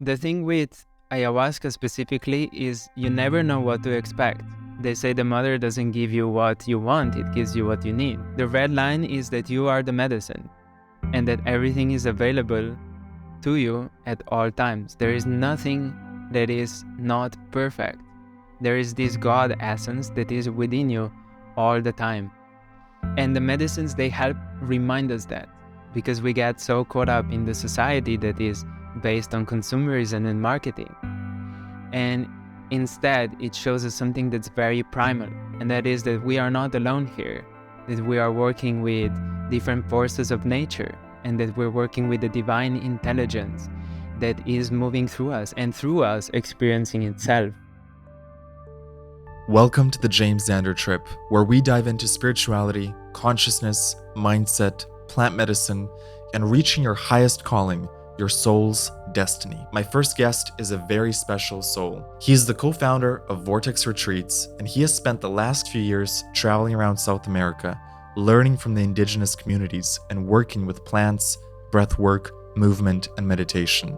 The thing with ayahuasca specifically is you never know what to expect. They say the mother doesn't give you what you want, it gives you what you need. The red line is that you are the medicine and that everything is available to you at all times. There is nothing that is not perfect. There is this God essence that is within you all the time. And the medicines, they help remind us that, because we get so caught up in the society that is based on consumerism and marketing. And instead, it shows us something that's very primal, and that is that we are not alone here, that we are working with different forces of nature, and that we're working with the divine intelligence that is moving through us and through us experiencing itself. Welcome to the James Zander Trip, where we dive into spirituality, consciousness, mindset, plant medicine, and reaching your highest calling, your soul's destiny. My first guest is a very special soul. He is the co-founder of Vortex Retreats, and he has spent the last few years traveling around South America, learning from the indigenous communities and working with plants, breath work, movement, and meditation.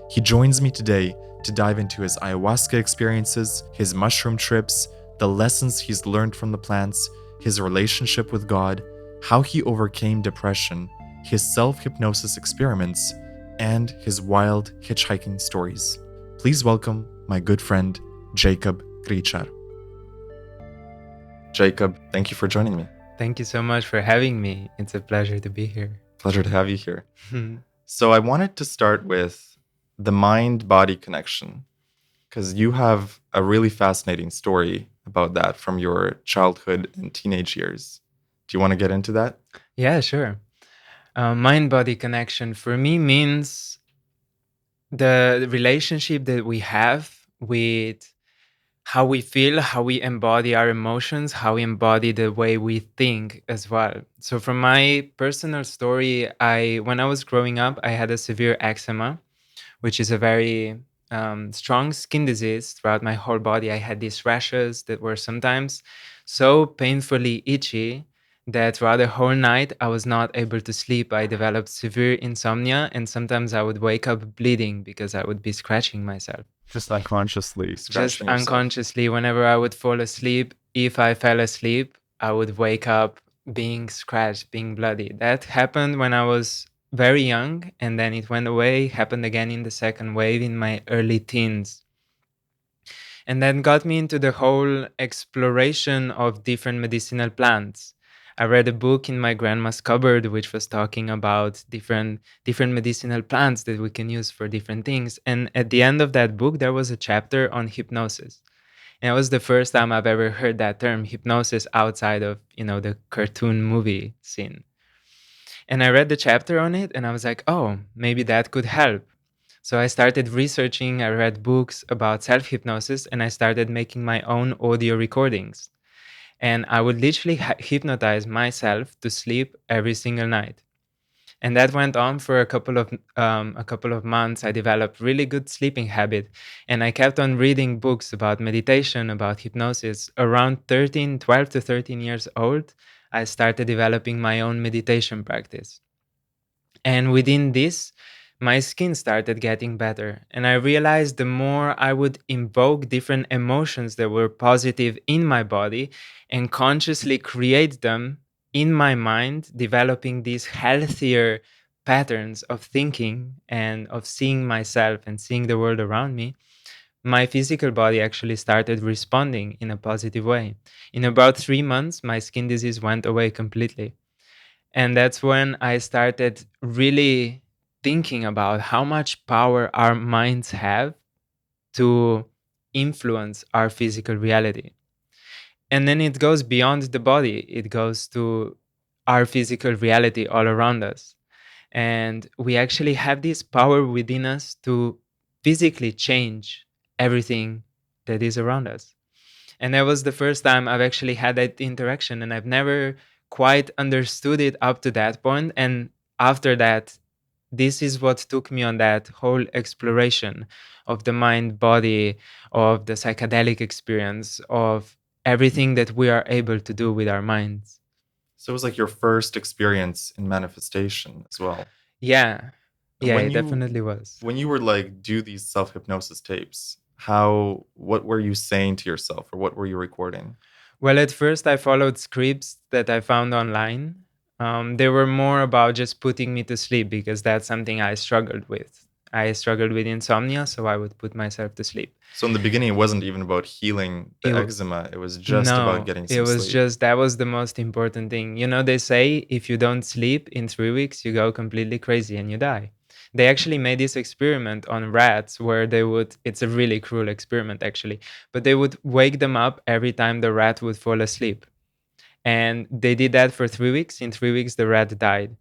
He joins me today to dive into his ayahuasca experiences, his mushroom trips, the lessons he's learned from the plants, his relationship with God, how he overcame depression, his self-hypnosis experiments, and his wild hitchhiking stories. Please welcome my good friend, Jakob Gricar. Jakob, thank you for joining me. Thank you so much for having me. It's a pleasure to be here. Pleasure to have you here. So I wanted to start with the mind-body connection, because you have a really fascinating story about that from your childhood and teenage years. Do you want to get into that? Yeah, sure. Mind-body connection for me means the relationship that we have with how we feel, how we embody our emotions, how we embody the way we think as well. So from my personal story, when I was growing up, I had a severe eczema, which is a very strong skin disease throughout my whole body. I had these rashes that were sometimes so painfully itchy that throughout the whole night I was not able to sleep. I developed severe insomnia, and sometimes I would wake up bleeding because I would be scratching myself. Just unconsciously Just scratching yourself. unconsciously, whenever I would fall asleep, if I fell asleep, I would wake up being scratched, being bloody. That happened when I was very young, and then it went away, happened again in the second wave in my early teens. And that got me into the whole exploration of different medicinal plants. I read a book in my grandma's cupboard which was talking about different medicinal plants that we can use for different things. And at the end of that book, there was a chapter on hypnosis. And it was the first time I've ever heard that term, hypnosis, outside of, the cartoon movie scene. And I read the chapter on it and I was like, oh, maybe that could help. So I started researching, I read books about self-hypnosis, and I started making my own audio recordings. And I would literally hypnotize myself to sleep every single night. And that went on for a couple of months. I developed really good sleeping habit, and I kept on reading books about meditation, about hypnosis. Around 12 to 13 years old, I started developing my own meditation practice. And within this, my skin started getting better. And I realized the more I would invoke different emotions that were positive in my body and consciously create them in my mind, developing these healthier patterns of thinking and of seeing myself and seeing the world around me, my physical body actually started responding in a positive way. In about 3 months, my skin disease went away completely. And that's when I started really thinking about how much power our minds have to influence our physical reality. And then it goes beyond the body, it goes to our physical reality all around us. And we actually have this power within us to physically change everything that is around us. And that was the first time I've actually had that interaction, and I've never quite understood it up to that point. And after that, this is what took me on that whole exploration of the mind body, of the psychedelic experience, of everything that we are able to do with our minds. So it was like your first experience in manifestation as well. Yeah. Yeah, When it you definitely was. when you were like do these self-hypnosis tapes, how what were you saying to yourself or what were you recording? Well, at first, I followed scripts that I found online. They were more about just putting me to sleep because that's something I struggled with. I struggled with insomnia, so I would put myself to sleep. So in the beginning it wasn't even about healing It, the w- eczema, it was just about no, getting it some was sleep. just that was the most important thing. You know, they say if you don't sleep in 3 weeks, you go completely crazy and you die. They actually made this experiment on rats where they would, it's a really cruel experiment actually, but they would wake them up every time the rat would fall asleep. And they did that for 3 weeks. In 3 weeks, the rat died.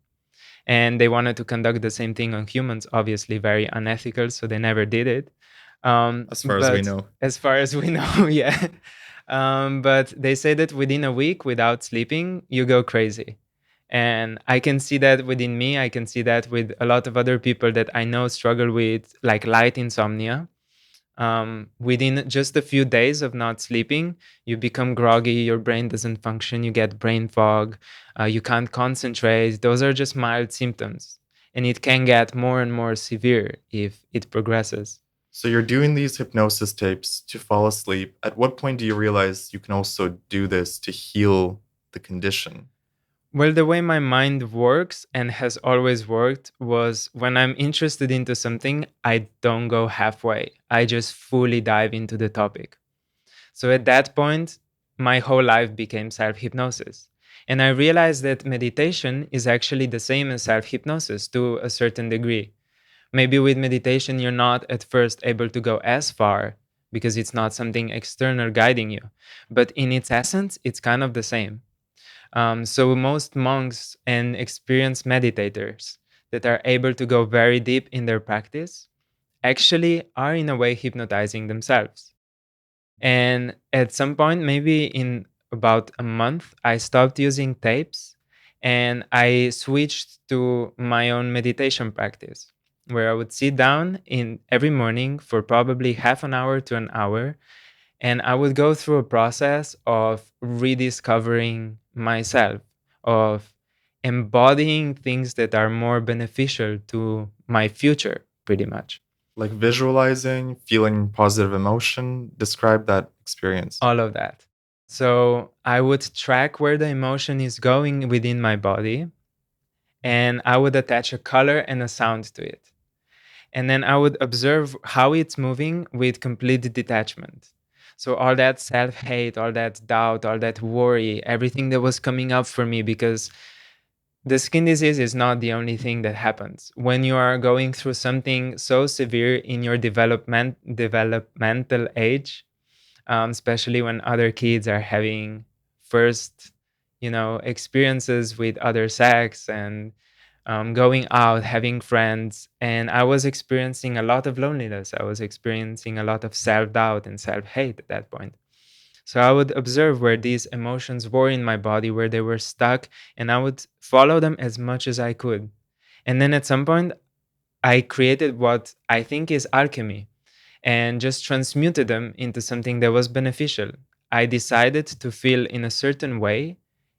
And they wanted to conduct the same thing on humans, obviously, very unethical. So they never did it. As far as we But know. as far as we know, yeah. But they say that within a week without sleeping, you go crazy. And I can see that within me. I can see that with a lot of other people that I know struggle with like light insomnia. Within just a few days of not sleeping, you become groggy, your brain doesn't function, you get brain fog, you can't concentrate. Those are just mild symptoms. And it can get more and more severe if it progresses. So you're doing these hypnosis tapes to fall asleep. At what point do you realize you can also do this to heal the condition? Well, the way my mind works and has always worked was when I'm interested into something, I don't go halfway. I just fully dive into the topic. So at that point, my whole life became self hypnosis. And I realized that meditation is actually the same as self hypnosis to a certain degree. Maybe with meditation, you're not at first able to go as far because it's not something external guiding you. But in its essence, it's kind of the same. So most monks and experienced meditators that are able to go very deep in their practice actually are in a way hypnotizing themselves. And at some point, maybe in about a month, I stopped using tapes and I switched to my own meditation practice where I would sit down in every morning for probably half an hour to an hour and I would go through a process of rediscovering myself, of embodying things that are more beneficial to my future, pretty much. Like visualizing, feeling positive emotion, describe that experience. All of that. So I would track where the emotion is going within my body and I would attach a color and a sound to it. And then I would observe how it's moving with complete detachment. So all that self-hate, all that doubt, all that worry, everything that was coming up for me because the skin disease is not the only thing that happens. When you are going through something so severe in your developmental age, especially when other kids are having first, experiences with other sex and going out, having friends. And I was experiencing a lot of loneliness. I was experiencing a lot of self doubt and self hate at that point. So I would observe where these emotions were in my body, where they were stuck, and I would follow them as much as I could. And then at some point, I created what I think is alchemy and just transmuted them into something that was beneficial. I decided to feel in a certain way,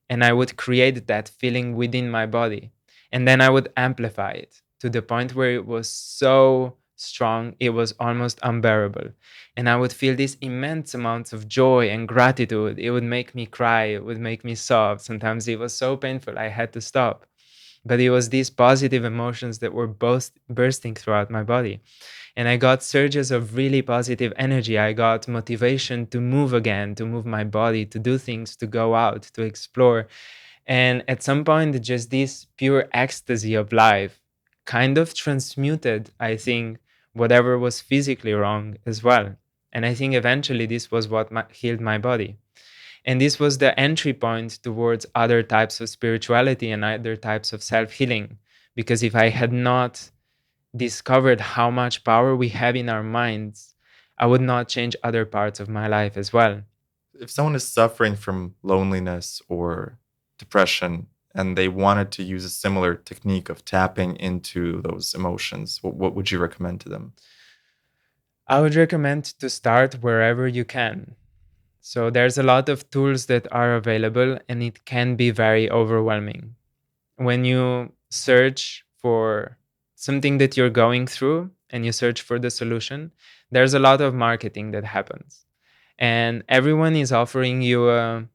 and I would create that feeling within my body. And then I would amplify it to the point where it was so strong, it was almost unbearable. And I would feel these immense amounts of joy and gratitude. It would make me cry, it would make me sob. Sometimes it was so painful, I had to stop. But it was these positive emotions that were both bursting throughout my body and I got surges of really positive energy. I got motivation to move again, to move my body, to do things, to go out, to explore. And at some point, just this pure ecstasy of life kind of transmuted, I think, whatever was physically wrong as well. And I think eventually this was what healed my body. And this was the entry point towards other types of spirituality and other types of self healing. Because if I had not discovered how much power we have in our minds, I would not change other parts of my life as well. If someone is suffering from loneliness or depression and they wanted to use a similar technique of tapping into those emotions, what would you recommend to them? I would recommend to start wherever you can. So there's a lot of tools that are available and it can be very overwhelming. When you search for something that you're going through and you search for the solution, there's a lot of marketing that happens. And everyone is offering you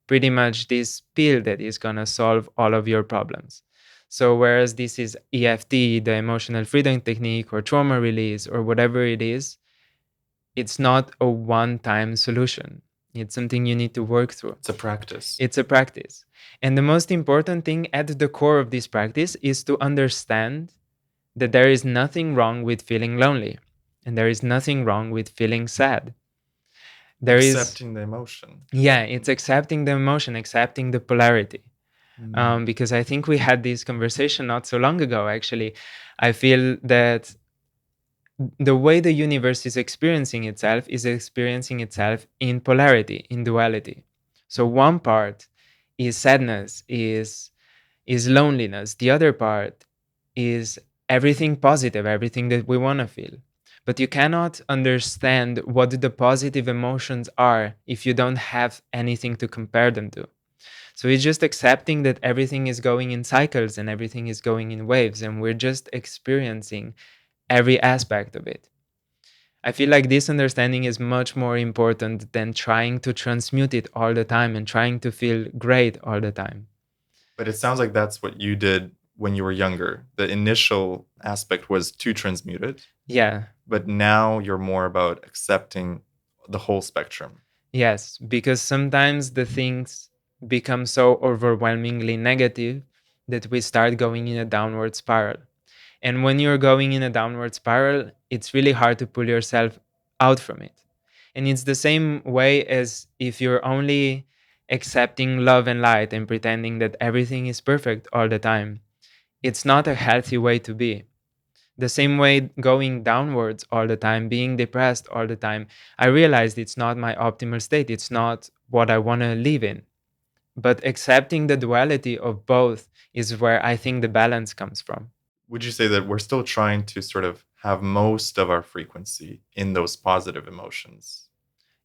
pretty much this pill that is going to solve all of your problems. So, whereas this is EFT, the emotional freedom technique, or trauma release, or whatever it is, it's not a one time solution. It's something you need to work through. It's a practice. It's a practice. And the most important thing at the core of this practice is to understand that there is nothing wrong with feeling lonely, and there is nothing wrong with feeling sad. There Accepting the emotion. Yeah, it's accepting the emotion, accepting the polarity. Because I think we had this conversation not so long ago, actually. I feel that the way the universe is experiencing itself in polarity, in duality. So one part is sadness, is loneliness. The other part is everything positive, everything that we want to feel. But you cannot understand what the positive emotions are if you don't have anything to compare them to. So it's just accepting that everything is going in cycles and everything is going in waves, and we're just experiencing every aspect of it. I feel like this understanding is much more important than trying to transmute it all the time and trying to feel great all the time. But it sounds like that's what you did when you were younger. The initial aspect was to transmute it. Yeah. But now you're more about accepting the whole spectrum. Yes, because sometimes the things become so overwhelmingly negative that we start going in a downward spiral. And when you're going in a downward spiral, it's really hard to pull yourself out from it. And it's the same way as if you're only accepting love and light and pretending that everything is perfect all the time. It's not a healthy way to be. The same way going downwards all the time, being depressed all the time, I realized it's not my optimal state. It's not what I want to live in. But accepting the duality of both is where I think the balance comes from. Would you say that we're still trying to sort of have most of our frequency in those positive emotions?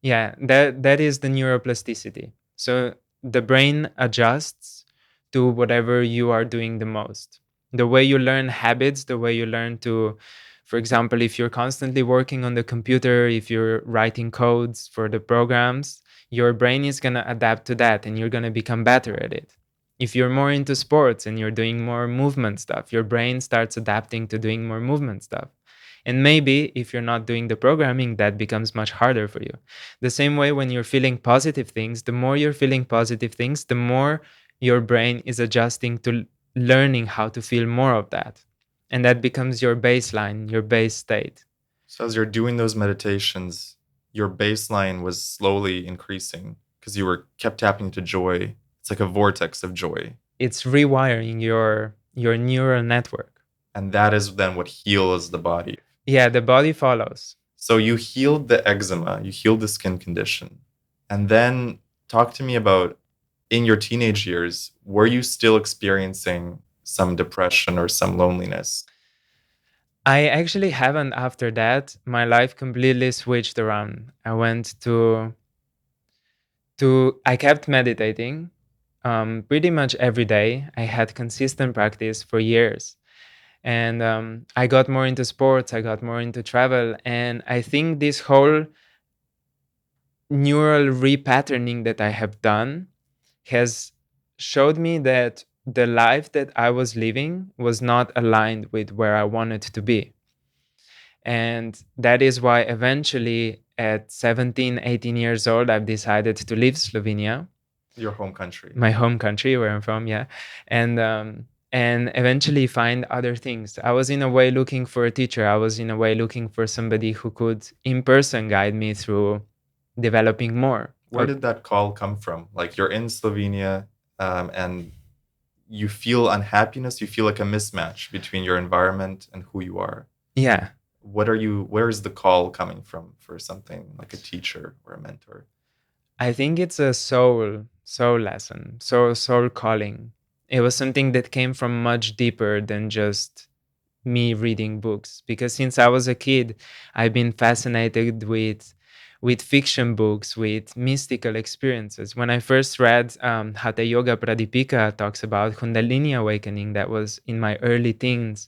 Yeah, that is the neuroplasticity. So the brain adjusts to whatever you are doing the most. The way you learn habits, the way you learn to, for example, if you're constantly working on the computer, if you're writing codes for the programs, your brain is going to adapt to that and you're going to become better at it. If you're more into sports and you're doing more movement stuff, your brain starts adapting to doing more movement stuff. And maybe if you're not doing the programming, that becomes much harder for you. The same way when you're feeling positive things, the more you're feeling positive things, the more your brain is adjusting to learning how to feel more of that. And that becomes your baseline, your base state. So as you're doing those meditations, your baseline was slowly increasing because you were kept tapping into joy. It's like a vortex of joy. It's rewiring your neural network. And that is then what heals the body. Yeah, the body follows. So you healed the eczema, you healed the skin condition. And then talk to me about in your teenage years, were you still experiencing some depression or some loneliness? I actually haven't after that. My life completely switched around. I went to I kept meditating pretty much every day. I had consistent practice for years. And I got more into sports, I got more into travel. And I think this whole neural repatterning that I have done has showed me that the life that I was living was not aligned with where I wanted to be. And that is why eventually at 17, 18 years old, I've decided to leave Slovenia. Your home country. My home country, where I'm from, yeah. And eventually find other things. I was in a way looking for a teacher. I was in a way looking for somebody who could in person guide me through developing more. Where did that call come from? Like you're in Slovenia and you feel unhappiness, you feel like a mismatch between your environment and who you are. Yeah. Where's the call coming from for something like a teacher or a mentor? I think it's a soul lesson, soul calling. It was something that came from much deeper than just me reading books, because since I was a kid, I've been fascinated with fiction books, with mystical experiences. When I first read Hatha Yoga Pradipika talks about Kundalini awakening, that was in my early teens.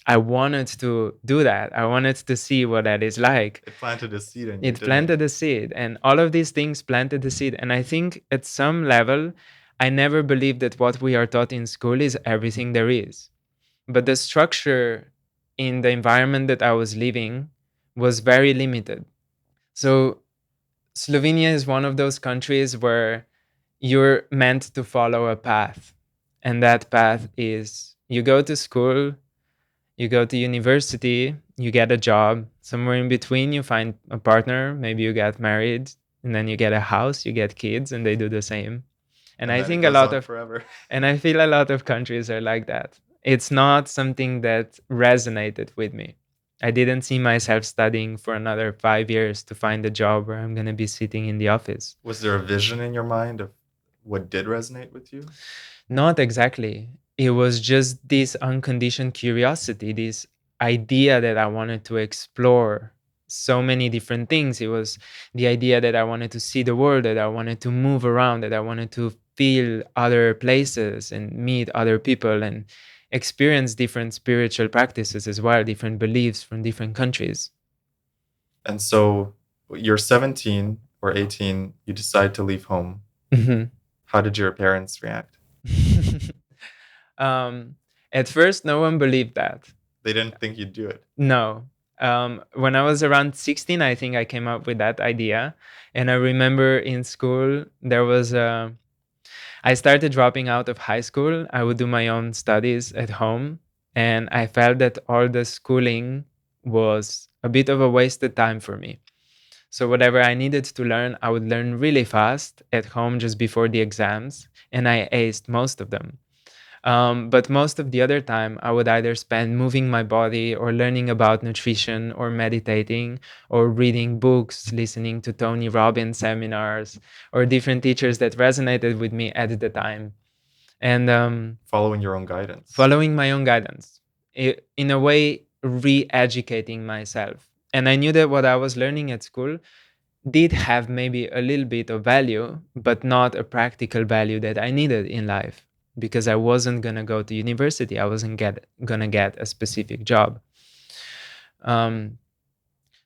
I wanted to do that. I wanted to see what that is like. It planted a seed in you, It didn't planted it? a seed, and all of these things planted the seed. And I think at some level, I never believed that what we are taught in school is everything there is. But the structure in the environment that I was living was very limited. So Slovenia is one of those countries where you're meant to follow a path. And that path is you go to school, you go to university, you get a job. Somewhere in between, you find a partner. Maybe you get married, and then you get a house, you get kids, and they do the same. And And I then it think a goes lot on of, forever. and I feel a lot of countries are like that. It's not something that resonated with me. I didn't see myself studying for another 5 years to find a job where I'm going to be sitting in the office. Was there a vision in your mind of what did resonate with you? Not exactly. It was just this unconditioned curiosity, this idea that I wanted to explore so many different things. It was the idea that I wanted to see the world, that I wanted to move around, that I wanted to feel other places and meet other people and experience different spiritual practices as well, different beliefs from different countries. And so you're 17 or 18, you decide to leave home. Mhm. How did your parents react? um, at first, no one believed that. They didn't think you'd do it. No. When I was around 16, I think I came up with that idea. And I remember in school, I started dropping out of high school. I would do my own studies at home. And I felt that all the schooling was a bit of a wasted time for me. So, whatever I needed to learn, I would learn really fast at home just before the exams. And I aced most of them. But most of the other time, I would either spend moving my body or learning about nutrition or meditating or reading books, listening to Tony Robbins seminars or different teachers that resonated with me at the time. And Following your own guidance. following my own guidance, in a way, re educating myself. And I knew that what I was learning at school did have maybe a little bit of value, but not a practical value that I needed in life because I wasn't gonna go to university. I wasn't gonna get a specific job. Um,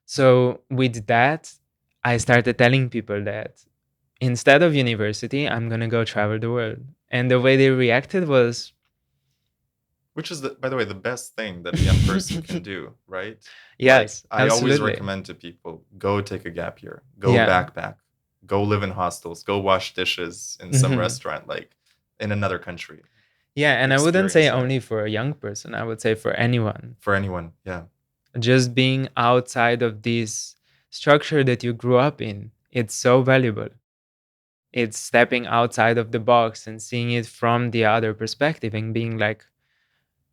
so with that, I started telling people that instead of university, I'm gonna go travel the world. And the way they reacted was, which is, by the way, the best thing that a young person can do, right? yes, Like, I always absolutely. recommend to people, go take a gap year, go Yeah. backpack, go live in hostels, go wash dishes in some Mhm. restaurant, like in another country. Yeah, and I wouldn't say Experience that. only for a young person. I would say for anyone. For anyone, yeah. Just being outside of this structure that you grew up in, it's so valuable. It's stepping outside of the box and seeing it from the other perspective and being like,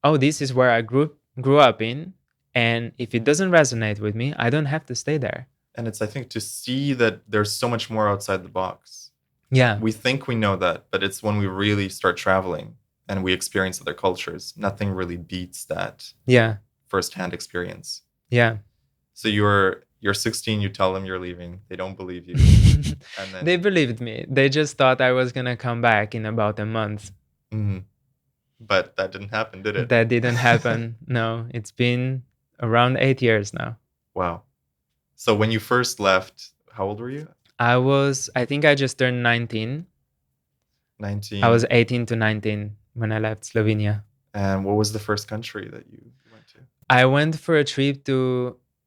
oh, this is where I grew up in, and if it doesn't resonate with me, I don't have to stay there. And it's, I think, to see that there's so much more outside the box. Yeah. We think we know that, but it's when we really start traveling and we experience other cultures, nothing really beats that Yeah. firsthand experience. Yeah. So you're 16, you tell them you're leaving, they don't believe you. And then They believed me. They just thought I was gonna come back in about a month. Mhm. But that didn't happen, did it? That didn't happen. No, it's been around 8 years now. Wow. So when you first left, how old were you? I think I just turned 19. 19. I was 18 to 19 when I left Slovenia. And what was the first country that you went to? I went for a trip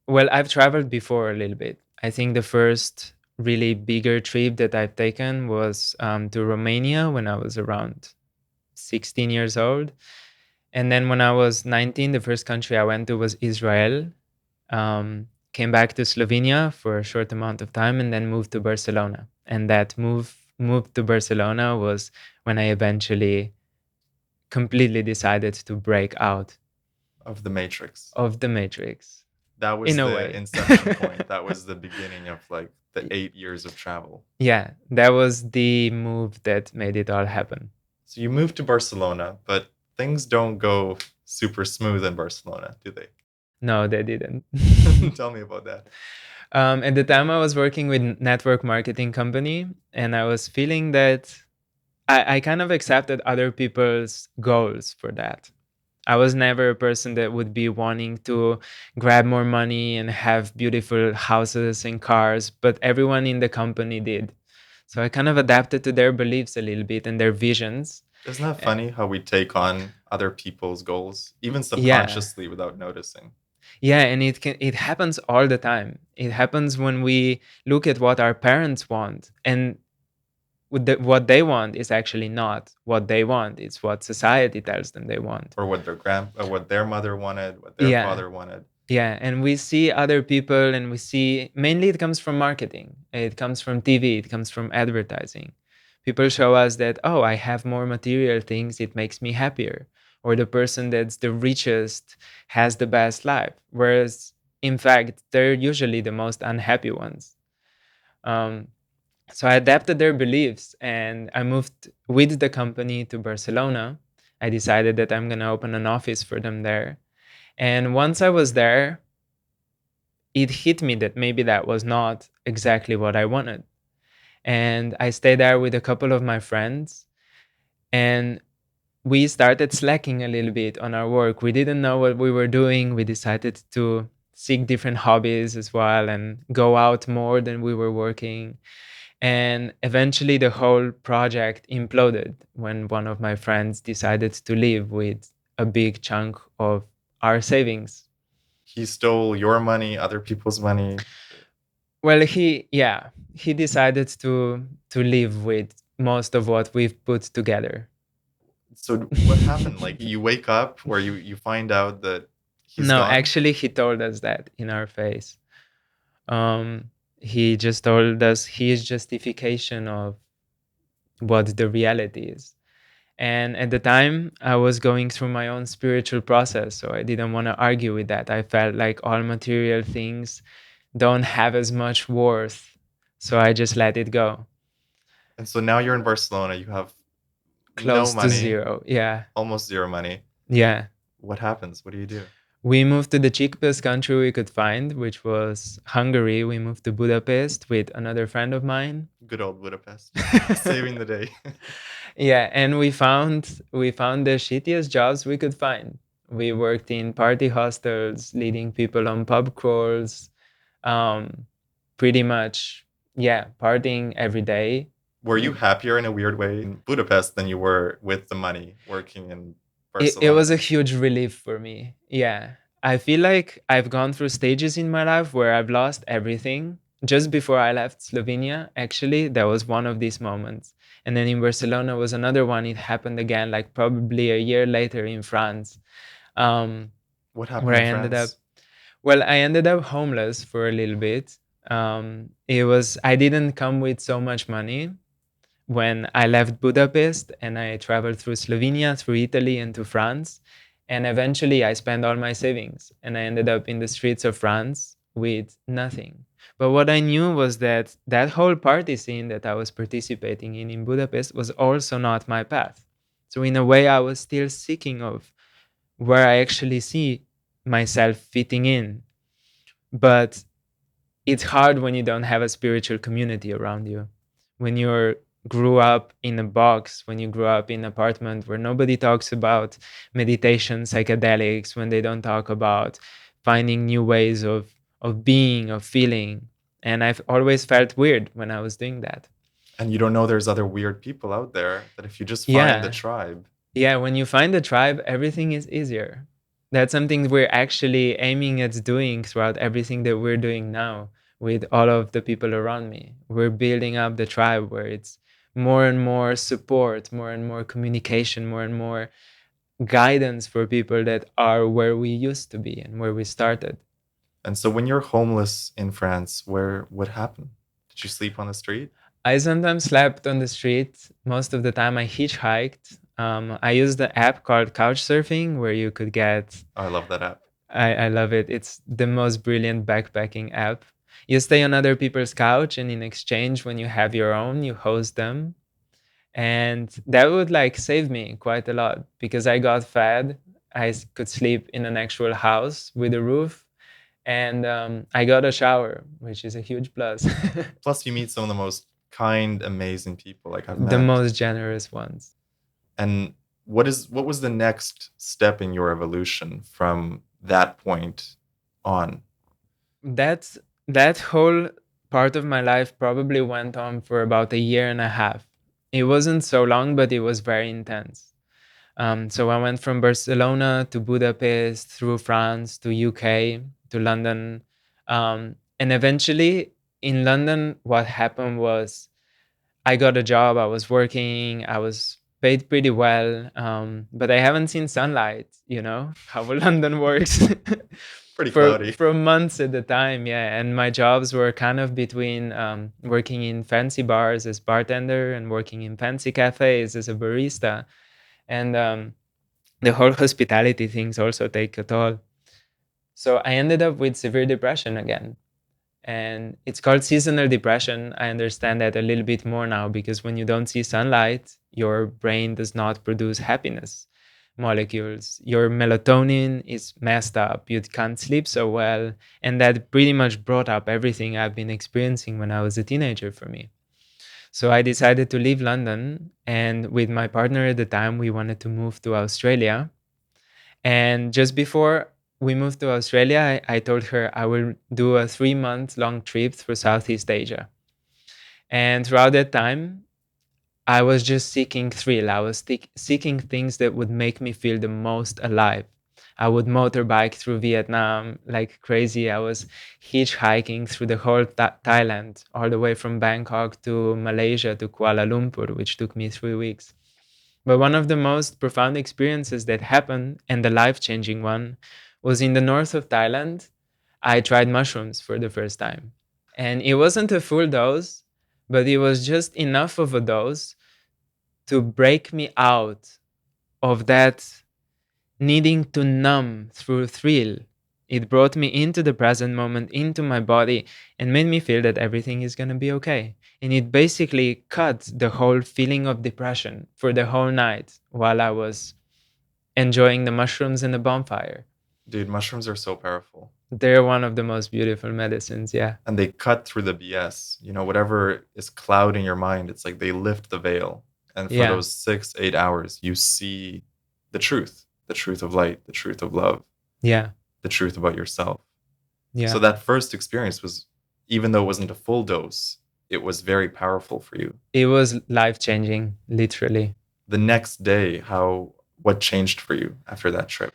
well, I've traveled before a little bit. I think the first really bigger trip that I've taken was to Romania when I was around 16 years old. And then when I was 19, the first country I went to was Israel. Came back to Slovenia for a short amount of time and then moved to Barcelona. And that move to Barcelona was when I eventually completely decided to break out Of the Matrix. of the Matrix. That was In a the way. inception point. That was the beginning of like the 8 years of travel. Yeah, that was the move that made it all happen. So you moved to Barcelona, but things don't go super smooth in Barcelona, do they? No, they didn't. Tell me about that. At the time, I was working with network marketing company, and I was feeling that I kind of accepted other people's goals for that. I was never a person that would be wanting to grab more money and have beautiful houses and cars, but everyone in the company did. So I kind of adapted to their beliefs a little bit and their visions. Isn't that Uh, funny how we take on other people's goals, even yeah. subconsciously without noticing? Yeah, and it happens all the time. It happens when we look at what our parents want, and what they want is actually not what they want. It's what society tells them they want. Or what their mother wanted, what their Yeah. father wanted. Yeah, and we see other people, and we see, mainly it comes from marketing. It comes from TV, it comes from advertising. People show us that, oh, I have more material things, it makes me happier. Or the person that's the richest has the best life. Whereas, in fact, they're usually the most unhappy ones. Um, so I adapted their beliefs and I moved with the company to Barcelona. I decided that I'm going to open an office for them there. And once I was there, it hit me that maybe that was not exactly what I wanted. And I stayed there with a couple of my friends, and we started slacking a little bit on our work. We didn't know what we were doing. We decided to seek different hobbies as well and go out more than we were working. And eventually, the whole project imploded when one of my friends decided to leave with a big chunk of our savings. He stole your money, other people's money. Well, he decided to live with most of what we've put together. So what happened? Like you wake up or you find out that he's No, gone? actually, he told us that in our face. He just told us his justification of what the reality is. And at the time, I was going through my own spiritual process, so I didn't want to argue with that. I felt like all material things don't have as much worth, so I just let it go. And so now you're in Barcelona, you have no Close to money, zero. Yeah. almost zero money. Yeah. What happens? What do you do? We moved to the cheapest country we could find, which was Hungary. We moved to Budapest with another friend of mine. Good old Budapest. Saving the day. Yeah, and we found the shittiest jobs we could find. We worked in party hostels, leading people on pub crawls, um, pretty much, yeah, partying every day. Were you happier in a weird way in Budapest than you were with the money working in It was Barcelona? a huge relief for me. Yeah. I feel like I've gone through stages in my life where I've lost everything. Just before I left Slovenia, actually, that was one of these moments. And then in Barcelona was another one. It happened again, like probably a year later in France, um, What where happened I in ended up, France? well, I ended up homeless for a little bit. I didn't come with so much money when I left Budapest and I traveled through Slovenia, through Italy, and to France. And eventually I spent all my savings and I ended up in the streets of France with nothing. But what I knew was that that whole party scene that I was participating in Budapest was also not my path. So, in a way, I was still seeking of where I actually see myself fitting in. But it's hard when you don't have a spiritual community around you. When you grew up in a box, when you grew up in an apartment where nobody talks about meditation, psychedelics, when they don't talk about finding new ways of being, of feeling. And I've always felt weird when I was doing that. And you don't know there's other weird people out there that if you just find the Yeah. tribe. Yeah, when you find a tribe, everything is easier. That's something we're actually aiming at doing throughout everything that we're doing now with all of the people around me. We're building up the tribe where it's more and more support, more and more communication, more and more guidance for people that are where we used to be and where we started. And so when you're homeless in France, what happened? Did you sleep on the street? I sometimes slept on the street. Most of the time, I hitchhiked. I used the app called Couchsurfing, where you could get. Oh, I love that app. I love it. It's the most brilliant backpacking app. You stay on other people's couch, and in exchange, when you have your own, you host them. And that would like save me quite a lot because I got fed. Could sleep in an actual house with a roof, and I got a shower, which is a huge plus. Plus, you meet some of the most kind, amazing people like I've The met. most generous ones. And what was the next step in your evolution from that point on? That's that whole part of my life probably went on for about a year and a half. It wasn't so long, but it was very intense. So I went from Barcelona to Budapest, through France to UK to London, and eventually in London, what happened was I got a job. I was working. I was paid pretty well, but I haven't seen sunlight. You know how London works Pretty for cloudy. months at a time. Yeah, and my jobs were kind of between working in fancy bars as bartender and working in fancy cafes as a barista, and the whole hospitality things also take a toll. So I ended up with severe depression again, and it's called seasonal depression. I understand that a little bit more now because when you don't see sunlight, your brain does not produce happiness molecules. Your melatonin is messed up. You can't sleep so well. And that pretty much brought up everything I've been experiencing when I was a teenager for me. So I decided to leave London. And with my partner at the time, we wanted to move to Australia. And just before we moved to Australia, I told her I will do a 3-month long trip through Southeast Asia. And throughout that time, I was just seeking thrill. I was seeking things that would make me feel the most alive. I would motorbike through Vietnam like crazy. I was hitchhiking through the whole Thailand, all the way from Bangkok to Malaysia to Kuala Lumpur, which took me 3 weeks. But one of the most profound experiences that happened, and the life-changing one, was in the north of Thailand. I tried mushrooms for the first time. And it wasn't a full dose, but it was just enough of a dose to break me out of that needing to numb through thrill. It brought me into the present moment, into my body, and made me feel that everything is going to be okay. And it basically cut the whole feeling of depression for the whole night while I was enjoying the mushrooms and the bonfire. Dude, mushrooms are so powerful. They're one of the most beautiful medicines, yeah. And they cut through the BS. You know, whatever is clouding your mind, it's like they lift the veil. And for Yeah. those 6-8 hours, you see the truth of light, the truth of love, Yeah. the truth about yourself. Yeah. So that first experience was, even though it wasn't a full dose, it was very powerful for you. It was life-changing, literally. The next day, what changed for you after that trip?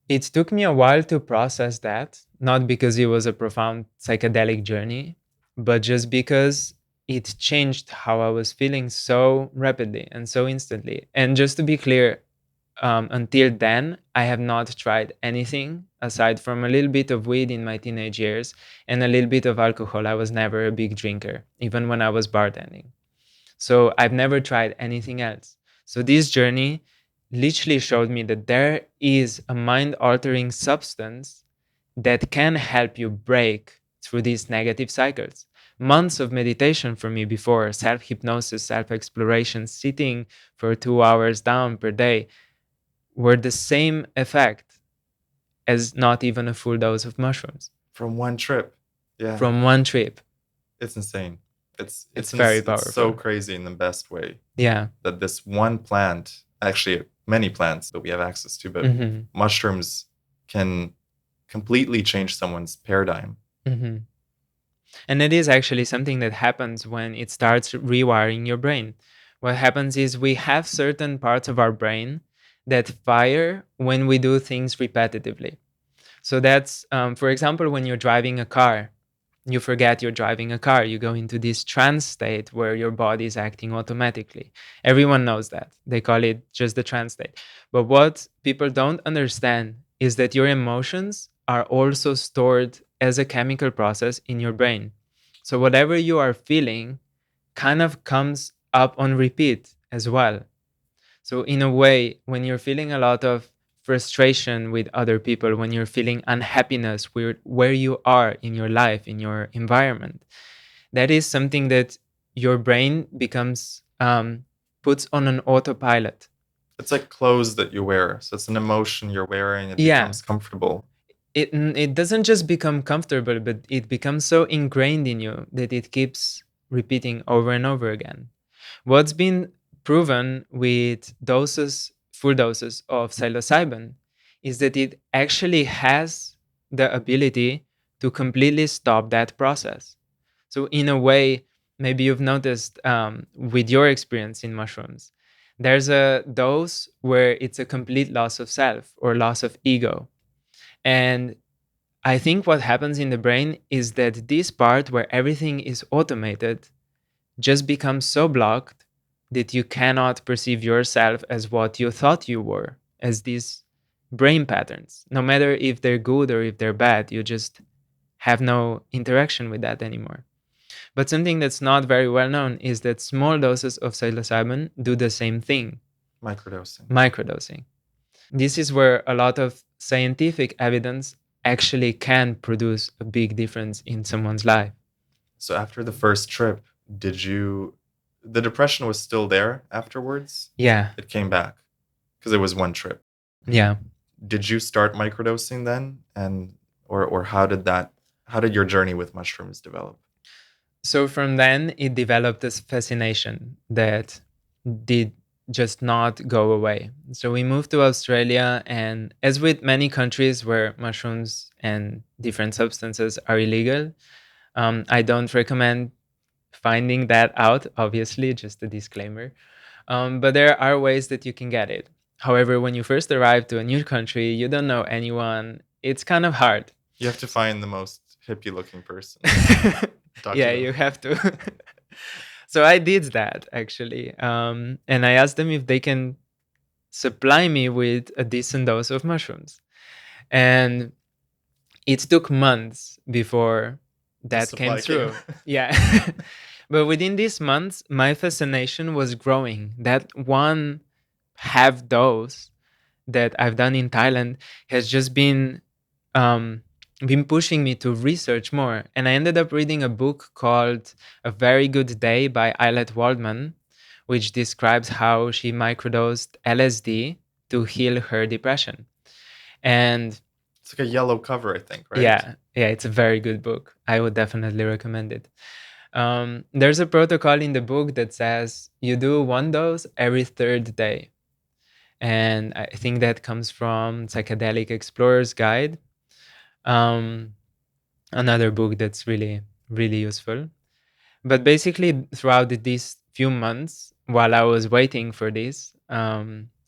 It took me a while to process that, not because it was a profound psychedelic journey, but just because it changed how I was feeling so rapidly and so instantly. And just to be clear, until then, I have not tried anything aside from a little bit of weed in my teenage years and a little bit of alcohol. I was never a big drinker, even when I was bartending. So I've never tried anything else. So this journey literally showed me that there is a mind-altering substance that can help you break through these negative cycles. Months of meditation for me before, self-hypnosis, self-exploration, sitting for 2 hours down per day, were the same effect as not even a full dose of mushrooms. From one trip. Yeah. From one trip. It's insane. It's very powerful. It's so crazy in the best way. Yeah. That this one plant, actually many plants that we have access to, but mushrooms can completely change someone's paradigm. Mm-hmm. And it is actually something that happens when it starts rewiring your brain. What happens is we have certain parts of our brain that fire when we do things repetitively. So that's, for example, when you're driving a car, you forget you're driving a car. You go into this trance state where your body is acting automatically. Everyone knows that. They call it just the trance state. But what people don't understand is that your emotions are also stored as a chemical process in your brain. So whatever you are feeling kind of comes up on repeat as well. So in a way, when you're feeling a lot of frustration with other people, when you're feeling unhappiness where you are in your life, in your environment, that is something that your brain becomes puts on an autopilot. It's like clothes that you wear. So it's an emotion you're wearing. It becomes comfortable. It doesn't just become comfortable, but it becomes so ingrained in you that it keeps repeating over and over again. What's been proven with doses full doses of psilocybin is that it actually has the ability to completely stop that process. So, in a way, maybe you've noticed with your experience in mushrooms, there's a dose where it's a complete loss of self or loss of ego. And I think what happens in the brain is that this part where everything is automated just becomes so blocked that you cannot perceive yourself as what you thought you were, as these brain patterns. No matter if they're good or if they're bad, you just have no interaction with that anymore. But something that's not very well known is that small doses of psilocybin do the same thing. Microdosing. Microdosing. This is where a lot of scientific evidence actually can produce a big difference in someone's life. So after the first trip, the depression was still there afterwards? Yeah. It came back because it was one trip. Yeah. Did you start microdosing then? Or how did your journey with mushrooms develop? So from then it developed this fascination that did just not go away. So we moved to Australia, and as with many countries where mushrooms and different substances are illegal, I don't recommend finding that out, obviously, just a disclaimer. But there are ways that you can get it. However, when you first arrive to a new country, you don't know anyone, it's kind of hard. You have to find the most hippie looking person. Yeah, you have to. So I did that actually. And I asked them if they can supply me with a decent dose of mushrooms. And it took months before that came through. Yeah. But within these months, my fascination was growing. That one half dose that I've done in Thailand has just been pushing me to research more. And I ended up reading a book called A Very Good Day by Eilert Waldman, which describes how she microdosed LSD to heal her depression. And it's like a yellow cover, I think, right? Yeah, it's a very good book. I would definitely recommend it. There's a protocol in the book that says you do one dose every third day. And I think that comes from Psychedelic Explorer's Guide, another book that's really, really useful. But basically, throughout these few months, while I was waiting for this,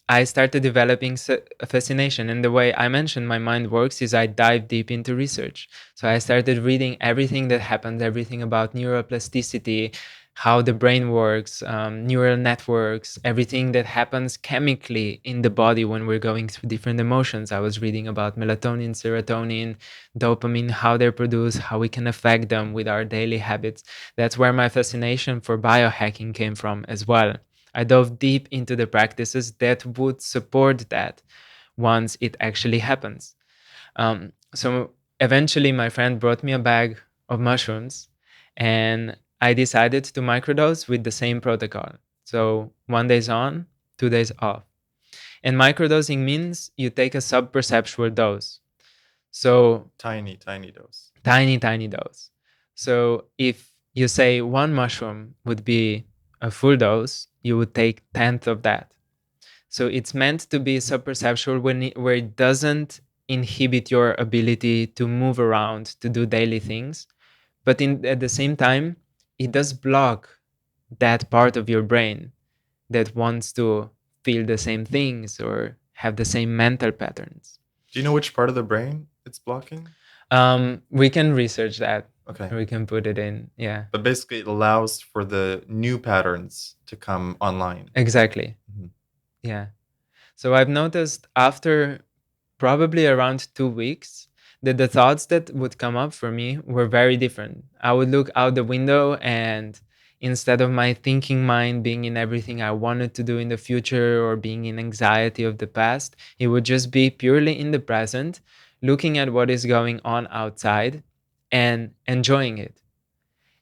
I started developing a fascination. And the way I mentioned my mind works is I dive deep into research. So I started reading everything that happened, everything about neuroplasticity, how the brain works, neural networks, everything that happens chemically in the body when we're going through different emotions. I was reading about melatonin, serotonin, dopamine, how they're produced, how we can affect them with our daily habits. That's where my fascination for biohacking came from as well. I dove deep into the practices that would support that once it actually happens. So eventually, my friend brought me a bag of mushrooms, and I decided to microdose with the same protocol. So 1 day on, 2 days off. And microdosing means you take a sub-perceptual dose. So tiny dose. Tiny dose. So if you say one mushroom would be a full dose, you would take 10th of that. So it's meant to be sub-perceptual where it doesn't inhibit your ability to move around, to do daily things. But at the same time, it does block that part of your brain that wants to feel the same things or have the same mental patterns. Do you know which part of the brain it's blocking? We can research that. Okay. We can put it in, yeah. But basically it allows for the new patterns to come online. Exactly. Mm-hmm. Yeah. So I've noticed after probably around 2 weeks that the thoughts that would come up for me were very different. I would look out the window, and instead of my thinking mind being in everything I wanted to do in the future or being in anxiety of the past, it would just be purely in the present, looking at what is going on outside and enjoying it.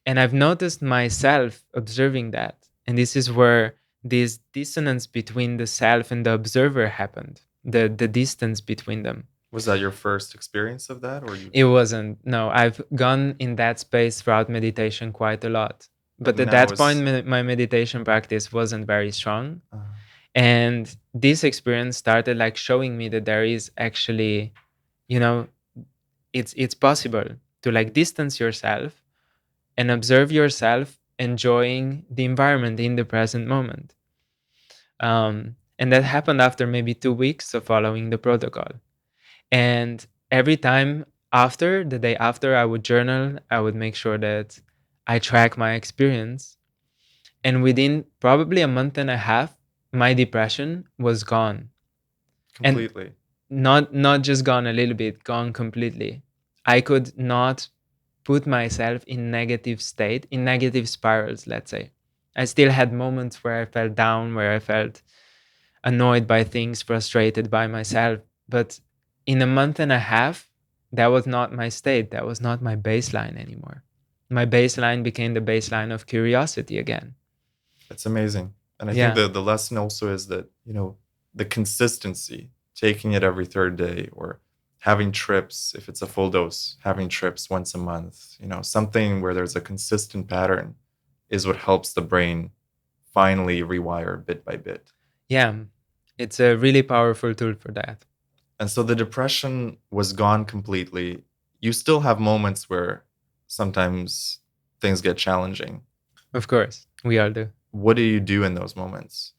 And I've noticed myself observing that. And this is where this dissonance between the self and the observer happened, the distance between them. Was that your first experience of that? It wasn't. No, I've gone in that space throughout meditation quite a lot. But at that point, my meditation practice wasn't very strong. And this experience started like showing me that there is actually, you know, it's possible to like distance yourself and observe yourself enjoying the environment in the present moment. And that happened after maybe 2 weeks of following the protocol. And every time after, the day after, I would journal, I would make sure that I track my experience. And within probably a month and a half, my depression was gone. And Completely. not just gone a little bit, gone completely. I could not put myself in negative state, in negative spirals, let's say. I still had moments where I felt down, where I felt annoyed by things, frustrated by myself. But in a month and a half, that was not my state. That was not my baseline anymore. My baseline became the baseline of curiosity again. It's amazing. And I think Yeah, the lesson also is that, the consistency, taking it every third day or having trips, if it's a full dose, having trips once a month, something where there's a consistent pattern is what helps the brain finally rewire bit by bit. yeah. It's a really powerful tool for that. And so the depression was gone completely. You still have moments where sometimes things get challenging. Of course, we all do. What do you do in those moments?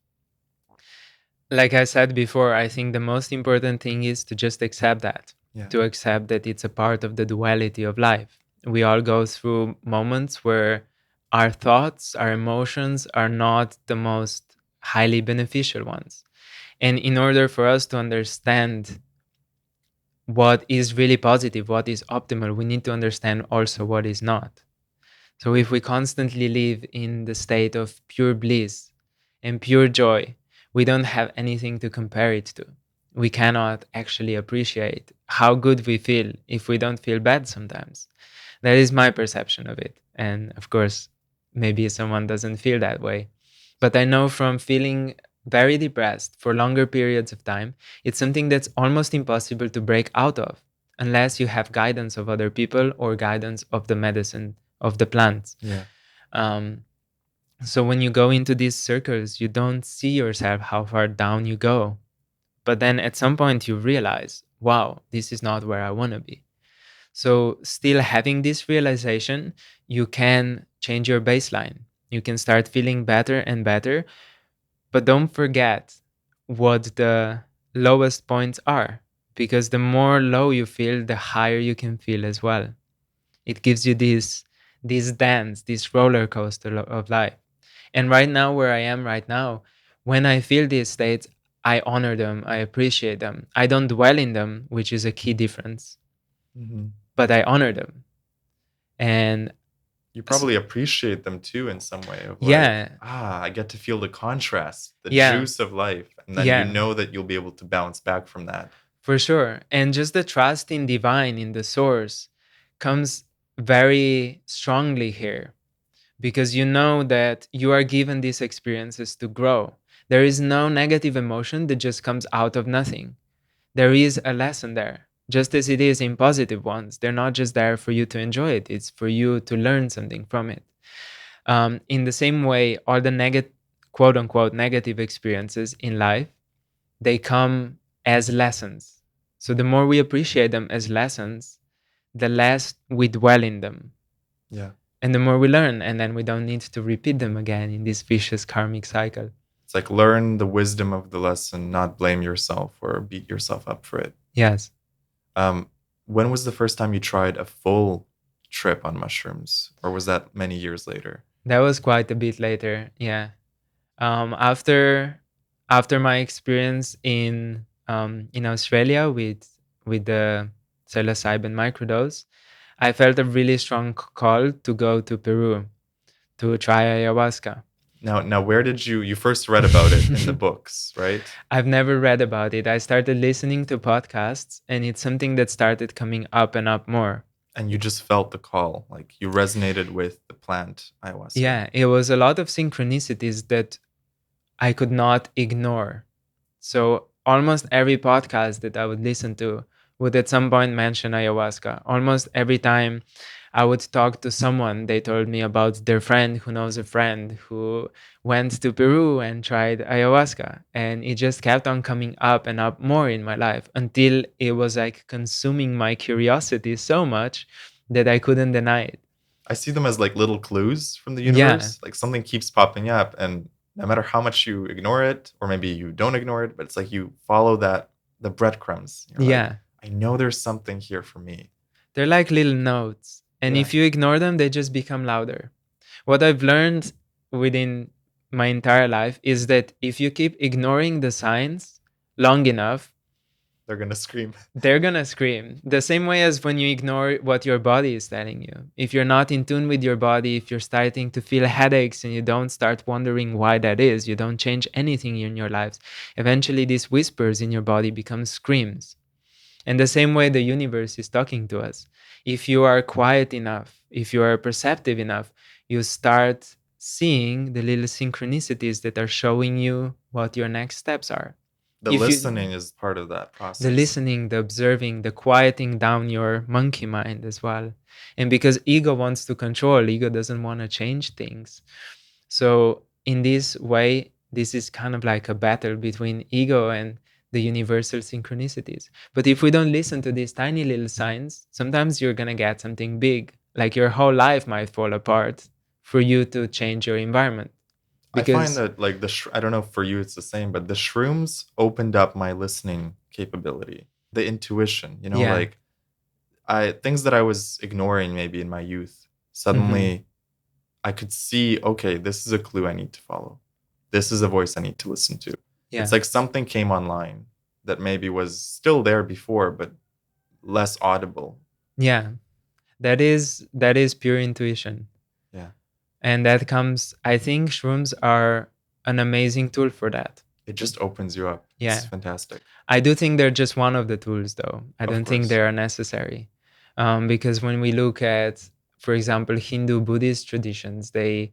Like I said before, I think the most important thing is to just accept that, Yeah. to accept that it's a part of the duality of life. We all go through moments where our thoughts, our emotions are not the most highly beneficial ones. And in order for us to understand what is really positive, what is optimal, we need to understand also what is not. So if we constantly live in the state of pure bliss and pure joy, we don't have anything to compare it to. We cannot actually appreciate how good we feel if we don't feel bad sometimes. That is my perception of it. And of course, maybe someone doesn't feel that way. But I know from feeling very depressed for longer periods of time, it's something that's almost impossible to break out of unless you have guidance of other people or guidance of the medicine of the plants. Yeah. Um, so when you go into these circles, you don't see yourself how far down you go. But then at some point you realize, wow, this is not where I want to be. So still having this realization, you can change your baseline. You can start feeling better and better, but don't forget what the lowest points are, because the more low you feel, the higher you can feel as well. It gives you this dance, this roller coaster of life. And right now, where I am right now, when I feel these states, I honor them, I appreciate them. I don't dwell in them, which is a key difference, Mm-hmm. but I honor them. And You probably appreciate them too in some way of yeah, I get to feel the contrast, the yeah, juice of life. And then you yeah, know that you'll be able to bounce back from that. for sure. And just the trust in divine, in the source, comes very strongly here, because you know that you are given these experiences to grow. There is no negative emotion that just comes out of nothing. There is a lesson there, just as it is in positive ones. They're not just there for you to enjoy it, it's for you to learn something from it. In the same way, all the quote unquote negative experiences in life, they come as lessons. So the more we appreciate them as lessons, the less we dwell in them. Yeah. And the more we learn, and then we don't need to repeat them again in this vicious karmic cycle. It's like learn the wisdom of the lesson, not blame yourself or beat yourself up for it. Yes. Um, when was the first time you tried a full trip on mushrooms? Or was that many years later? That was quite a bit later. Yeah. After my experience in Australia with the psilocybin microdose, I felt a really strong call to go to Peru to try ayahuasca. Now, where did you first read about it in the books, right? I've never read about it. I started listening to podcasts, and it's something that started coming up and up more. And you just felt the call, like you resonated with the plant ayahuasca. Yeah, it was a lot of synchronicities that I could not ignore. So almost every podcast that I would listen to would at some point mention ayahuasca. Almost every time I would talk to someone. They told me about their friend who knows a friend who went to Peru and tried ayahuasca. And it just kept on coming up and up more in my life until it was like consuming my curiosity so much that I couldn't deny it. I see them as like little clues from the Yeah. universe. Like something keeps popping up, and no matter how much you ignore it, or maybe you don't ignore it, but it's like you follow the breadcrumbs. You're Yeah. like, I know there's something here for me. They're like little notes. And Yeah. if you ignore them, they just become louder. What I've learned within my entire life is that if you keep ignoring the signs long enough, They're gonna scream. they're gonna scream. The same way as when you ignore what your body is telling you. If you're not in tune with your body, if you're starting to feel headaches and you don't start wondering why that is, you don't change anything in your lives, eventually these whispers in your body become screams. And the same way the universe is talking to us. If you are quiet enough, if you are perceptive enough, you start seeing the little synchronicities that are showing you what your next steps are. The listening is part of that process. The listening, the observing, the quieting down your monkey mind as well. And because ego wants to control, ego doesn't want to change things. So in this way, this is kind of like a battle between ego and the universal synchronicities. But if we don't listen to these tiny little signs, sometimes you're going to get something big, like your whole life might fall apart for you to change your environment. I find that like I don't know if for you it's the same, but the shrooms opened up my listening capability, the intuition, you know, Yeah. like things that I was ignoring maybe in my youth, suddenly I could see, okay, this is a clue I need to follow. This is a voice I need to listen to. Yeah. It's like something came online that maybe was still there before, but less audible. Yeah. That is pure intuition. Yeah. And that comes, I think shrooms are an amazing tool for that. It just opens you up. Yeah. It's fantastic. I do think they're just one of the tools, though. I don't think course. they are necessary. Because when we look at, for example, Hindu Buddhist traditions, they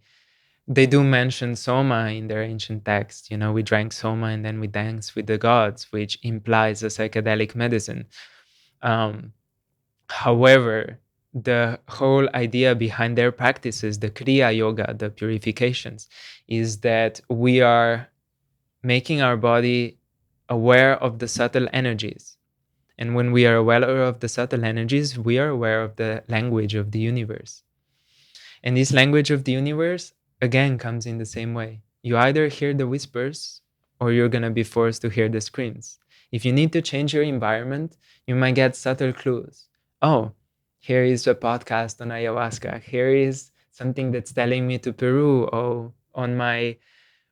do mention soma in their ancient texts. You know, we drank soma and then we danced with the gods, which implies a psychedelic medicine. However, the whole idea behind their practices, the Kriya Yoga, the purifications, is that we are making our body aware of the subtle energies. And when we are aware of the subtle energies, we are aware of the language of the universe. And this language of the universe, again, comes in the same way. You either hear the whispers or you're going to be forced to hear the screams. If you need to change your environment, you might get subtle clues. Oh, here is a podcast on ayahuasca. Here is something that's telling me to Peru. Oh, on my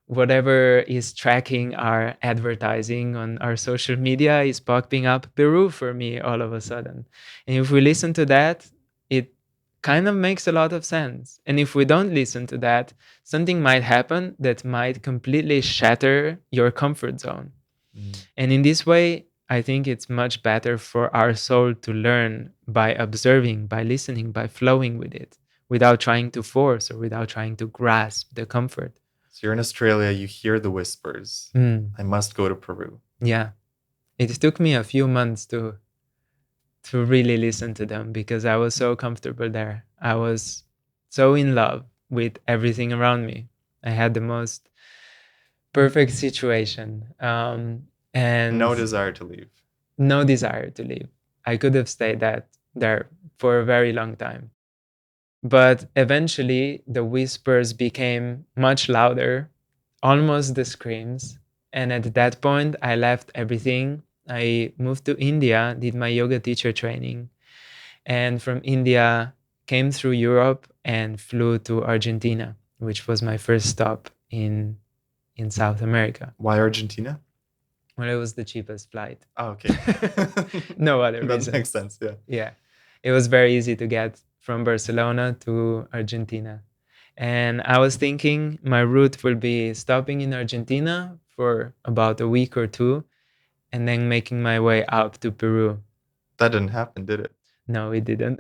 whatever is tracking our advertising on our social media is popping up Peru for me all of a sudden. And if we listen to that, it kind of makes a lot of sense. And if we don't listen to that, something might happen that might completely shatter your comfort zone. And in this way, I think it's much better for our soul to learn by observing, by listening, by flowing with it, without trying to force or without trying to grasp the comfort. So you're in Australia, you hear the whispers. I must go to Peru. Yeah. It took me a few months to really listen to them because I was so comfortable there. I was so in love with everything around me. I had the most perfect situation. And no desire to leave. No desire to leave. I could have stayed there for a very long time. But eventually, the whispers became much louder, almost the screams. And at that point, I left everything. I moved to India, did my yoga teacher training. And from India, came through Europe and flew to Argentina, which was my first stop in South America. Why Argentina? Well, it was the cheapest flight. Oh, okay. No other reason. That makes sense, yeah. Yeah. It was very easy to get from Barcelona to Argentina. And I was thinking my route will be stopping in Argentina for about a week or two and then making my way up to Peru. That didn't happen, did it? No, it didn't.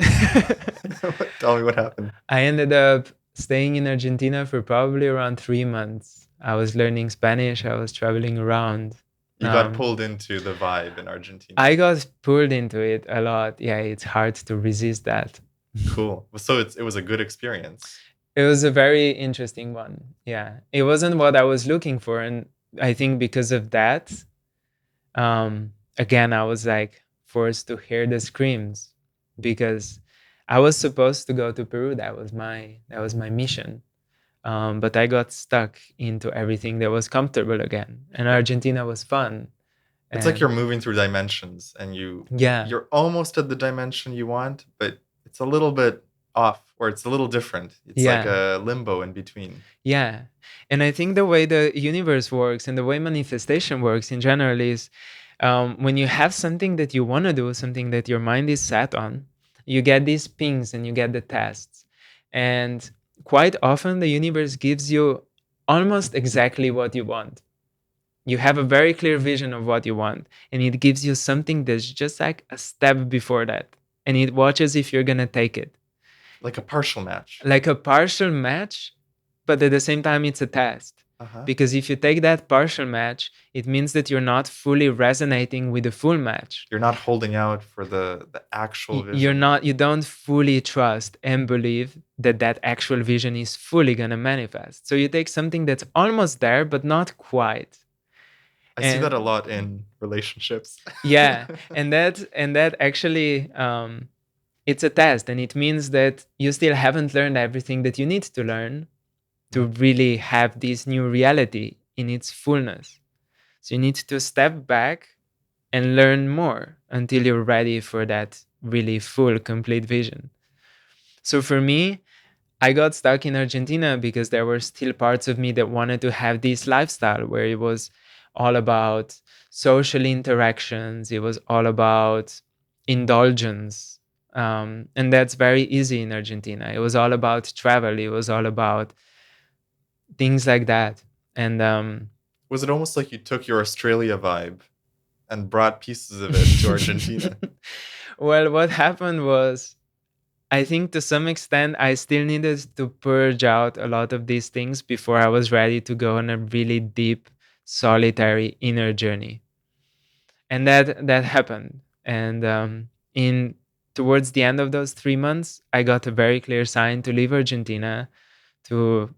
Tell me what happened. I ended up staying in Argentina for probably around 3 months. I was learning Spanish. I was traveling around. You got pulled into the vibe in Argentina. I got pulled into it a lot. Yeah, it's hard to resist that. Cool. So it was a good experience. It was a very interesting one. Yeah, it wasn't what I was looking for, and I think because of that, again, I was like forced to hear the screams because I was supposed to go to Peru. That was my mission. But I got stuck into everything that was comfortable again, and Argentina was fun. It's like you're And moving through dimensions and yeah, you're almost at the dimension you want, but it's a little bit off or it's a little different. It's like yeah, a limbo in between. yeah. And I think the way the universe works and the way manifestation works in general is when you have something that you want to do, something that your mind is set on, you get these pings and you get the tests. And quite often, the universe gives you almost exactly what you want. You have a very clear vision of what you want, and it gives you something that's just like a step before that. And it watches if you're going to take it. Like a partial match. Like a partial match, but at the same time, it's a test. Uh-huh. Because if you take that partial match, it means that you're not fully resonating with the full match. You're not holding out for the actual vision. You don't fully trust and believe that that actual vision is fully going to manifest. So you take something that's almost there, but not quite. I see that a lot in relationships. Yeah, and that actually it's a test, and it means that you still haven't learned everything that you need to learn to really have this new reality in its fullness. So you need to step back and learn more until you're ready for that really full, complete vision. So for me, I got stuck in Argentina because there were still parts of me that wanted to have this lifestyle where it was all about social interactions, it was all about indulgence. And that's very easy in Argentina. It was all about travel, it was all about things like that. And was it almost like you took your Australia vibe and brought pieces of it to Argentina? well, what happened was, I think to some extent, I still needed to purge out a lot of these things before I was ready to go on a really deep, solitary inner journey. And that happened. And in towards the end of those 3 months, I got a very clear sign to leave Argentina to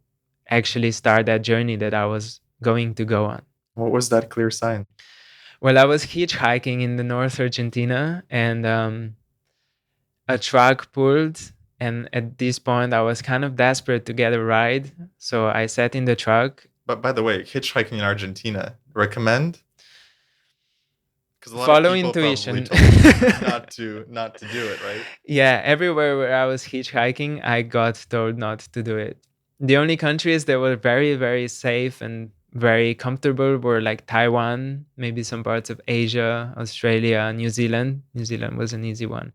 actually start that journey that I was going to go on. What was that clear sign? Well, I was hitchhiking in the North Argentina, and a truck pulled. And at this point, I was kind of desperate to get a ride. So I sat in the truck. But by the way, hitchhiking in Argentina, recommend? Because a lot Follow of people intuition. probably told you not to do it, right? Yeah, everywhere where I was hitchhiking, I got told not to do it. The only countries that were very, very safe and very comfortable were like Taiwan, maybe some parts of Asia, Australia, New Zealand. New Zealand was an easy one.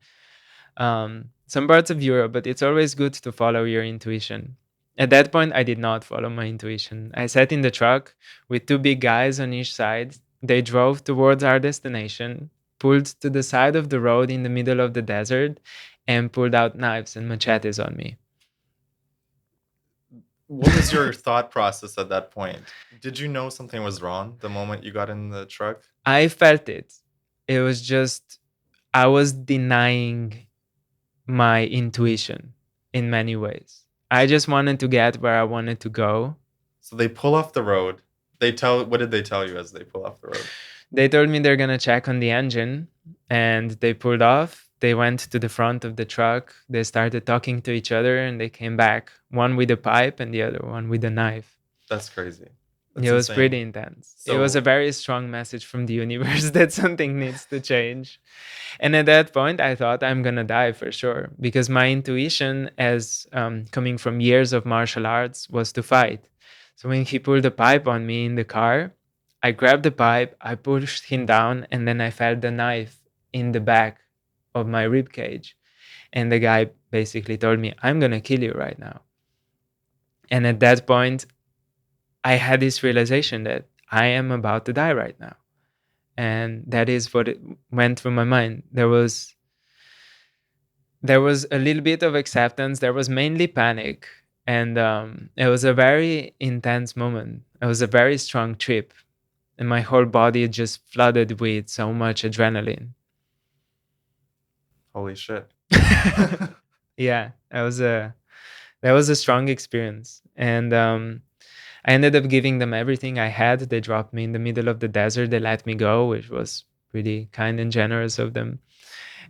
Some parts of Europe, but it's always good to follow your intuition. At that point, I did not follow my intuition. I sat in the truck with two big guys on each side. They drove towards our destination, pulled to the side of the road in the middle of the desert, and pulled out knives and machetes on me. What was your thought process at that point? Did you know something was wrong the moment you got in the truck? I felt it. It was just, I was denying my intuition in many ways. I just wanted to get where I wanted to go. So they pull off the road. What did they tell you as they pull off the road? They told me they're going to check on the engine, and they pulled off. They went to the front of the truck. They started talking to each other, and they came back, one with a pipe and the other one with a knife. That's crazy. It was pretty intense. So, it was a very strong message from the universe that something needs to change. And at that point, I thought I'm going to die for sure, because my intuition, as coming from years of martial arts, was to fight. So when he pulled the pipe on me in the car, I grabbed the pipe, I pushed him down, and then I felt the knife in the back of my rib cage. And the guy basically told me, I'm going to kill you right now. And at that point, I had this realization that I am about to die right now. And that is what it went through my mind. There was a little bit of acceptance. There was mainly panic. And it was a very intense moment. It was a very strong trip. And my whole body just flooded with so much adrenaline. Holy shit. Yeah, that was a strong experience. And I ended up giving them everything I had. They dropped me in the middle of the desert. They let me go, which was pretty kind and generous of them.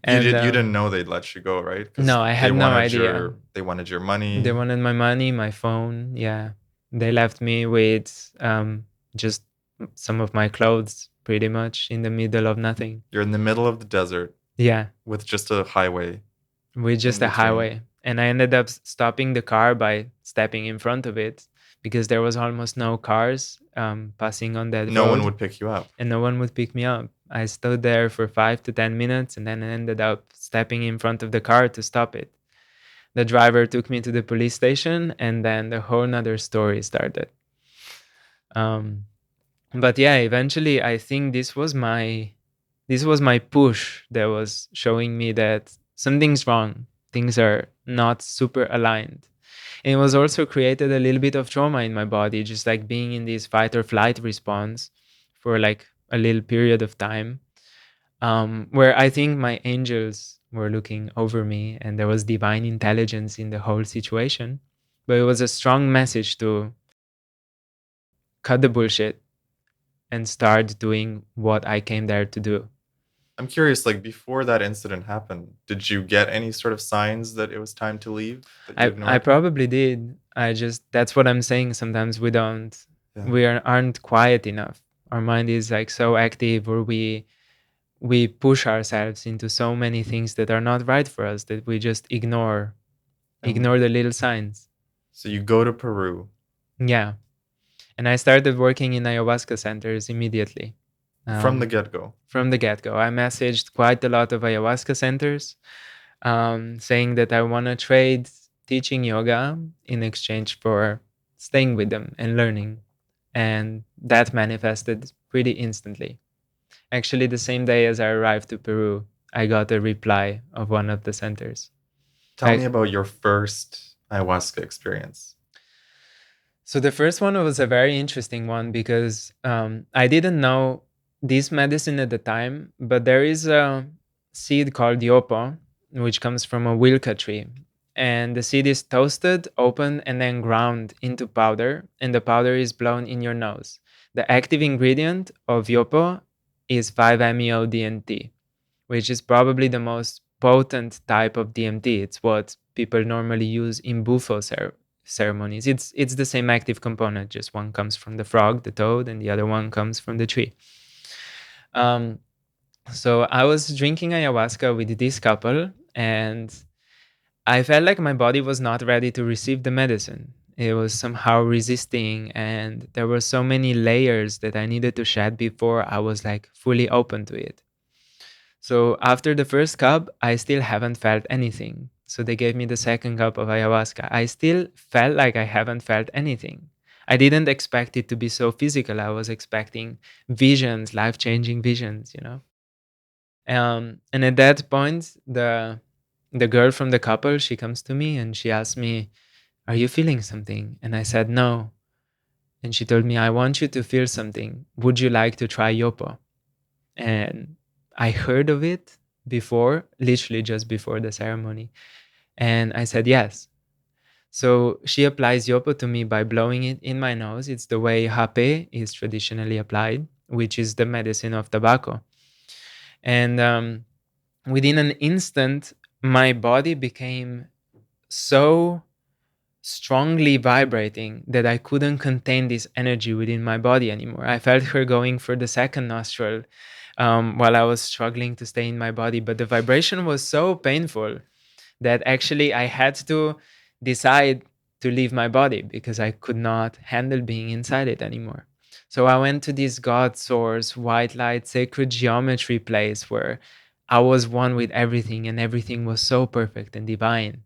And You didn't know they'd let you go, right? Because no, I had no idea. they wanted your They money. wanted my money, my phone. Yeah, they left me with just some of my clothes, pretty much in the middle of nothing. You're in the middle of the desert Yeah, with just a highway with in just a between. highway. And I ended up stopping the car by stepping in front of it because there was almost no cars passing on that No one road, would pick you up. and no one would pick me up. I stood there for 5 to 10 minutes and then I ended up stepping in front of the car to stop it. The driver took me to the police station, and then the whole nother story started. Um, but yeah, eventually I think this was my push that was showing me that something's wrong. Things are not super aligned. And it was also created a little bit of trauma in my body, just like being in this fight or flight response for like a little period of time, where I think my angels were looking over me and there was divine intelligence in the whole situation. But it was a strong message to cut the bullshit and start doing what I came there to do. I'm curious, like before that incident happened, did you get any sort of signs that it was time to leave that you I ignored? probably did. I just, that's what I'm saying. Sometimes we don't, Yeah. aren't quiet enough. Our mind is like so active, or we push ourselves into so many things that are not right for us that we just And ignore the little signs. so you go to Peru Yeah. And I started working in ayahuasca centers immediately. from the Um, get-go. from the get go, I messaged quite a lot of ayahuasca centers, saying that I want to trade teaching yoga in exchange for staying with them and learning. And that manifested pretty instantly. Actually, the same day as I arrived to Peru, I got a reply of one of the centers. Tell me about your first ayahuasca experience. So the first one was a very interesting one because I didn't know this medicine at the time, but there is a seed called yopo, which comes from a wilca tree. And the seed is toasted, opened, and then ground into powder, and the powder is blown in your nose. The active ingredient of yopo is 5-MeO-DMT, which is probably the most potent type of DMT. It's what people normally use in bufo ceremonies. It's the same active component, just one comes from the frog, the toad, and the other one comes from the tree. Um, so I was drinking ayahuasca with this couple, and I felt like my body was not ready to receive the medicine. It was somehow resisting, and there were so many layers that I needed to shed before I was like fully open to it. So after the first cup, I still haven't felt anything. So they gave me the second cup of ayahuasca. I still felt like I haven't felt anything. I didn't expect it to be so physical. I was expecting visions, life-changing visions, you know. And at that point, the girl from the couple, she comes to me and she asked me, "Are you feeling something?" And I said, "No." And she told me, "I want you to feel something. Would you like to try yopo?" And I heard of it before, literally just before the ceremony. And I said yes. So she applies yopo to me by blowing it in my nose. It's the way hape is traditionally applied, which is the medicine of tobacco. And within an instant, my body became so strongly vibrating that I couldn't contain this energy within my body anymore. I felt her going for the second nostril, while I was struggling to stay in my body. But the vibration was so painful that actually I had to decide to leave my body because I could not handle being inside it anymore. So I went to this God source, white light, sacred geometry place where I was one with everything and everything was so perfect and divine.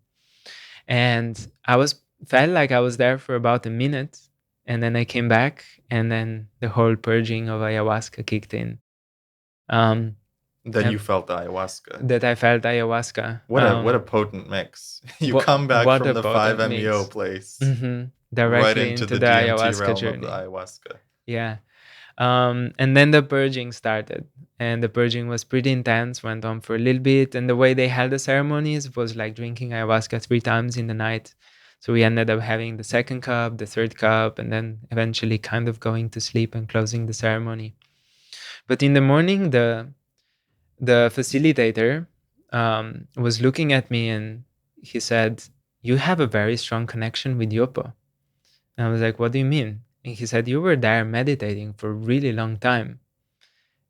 And I was felt like I was there for about a minute, and then I came back, and then the whole purging of ayahuasca kicked in. Um, Then you and felt the ayahuasca. that I felt ayahuasca. What a potent mix. You come back What from a the potent 5-MeO mix. place Mm-hmm. right Directly into into the the DMT ayahuasca realm of the journey. ayahuasca. Yeah. And then the purging started, and the purging was pretty intense, went on for a little bit. And the way they held the ceremonies was like drinking ayahuasca 3 times in the night. So we ended up having the second cup, the third cup, and then eventually kind of going to sleep and closing the ceremony. But in the morning, the facilitator was looking at me and he said, "You have a very strong connection with Yopo." And I was like, "What do you mean?" And he said, "You were there meditating for a really long time."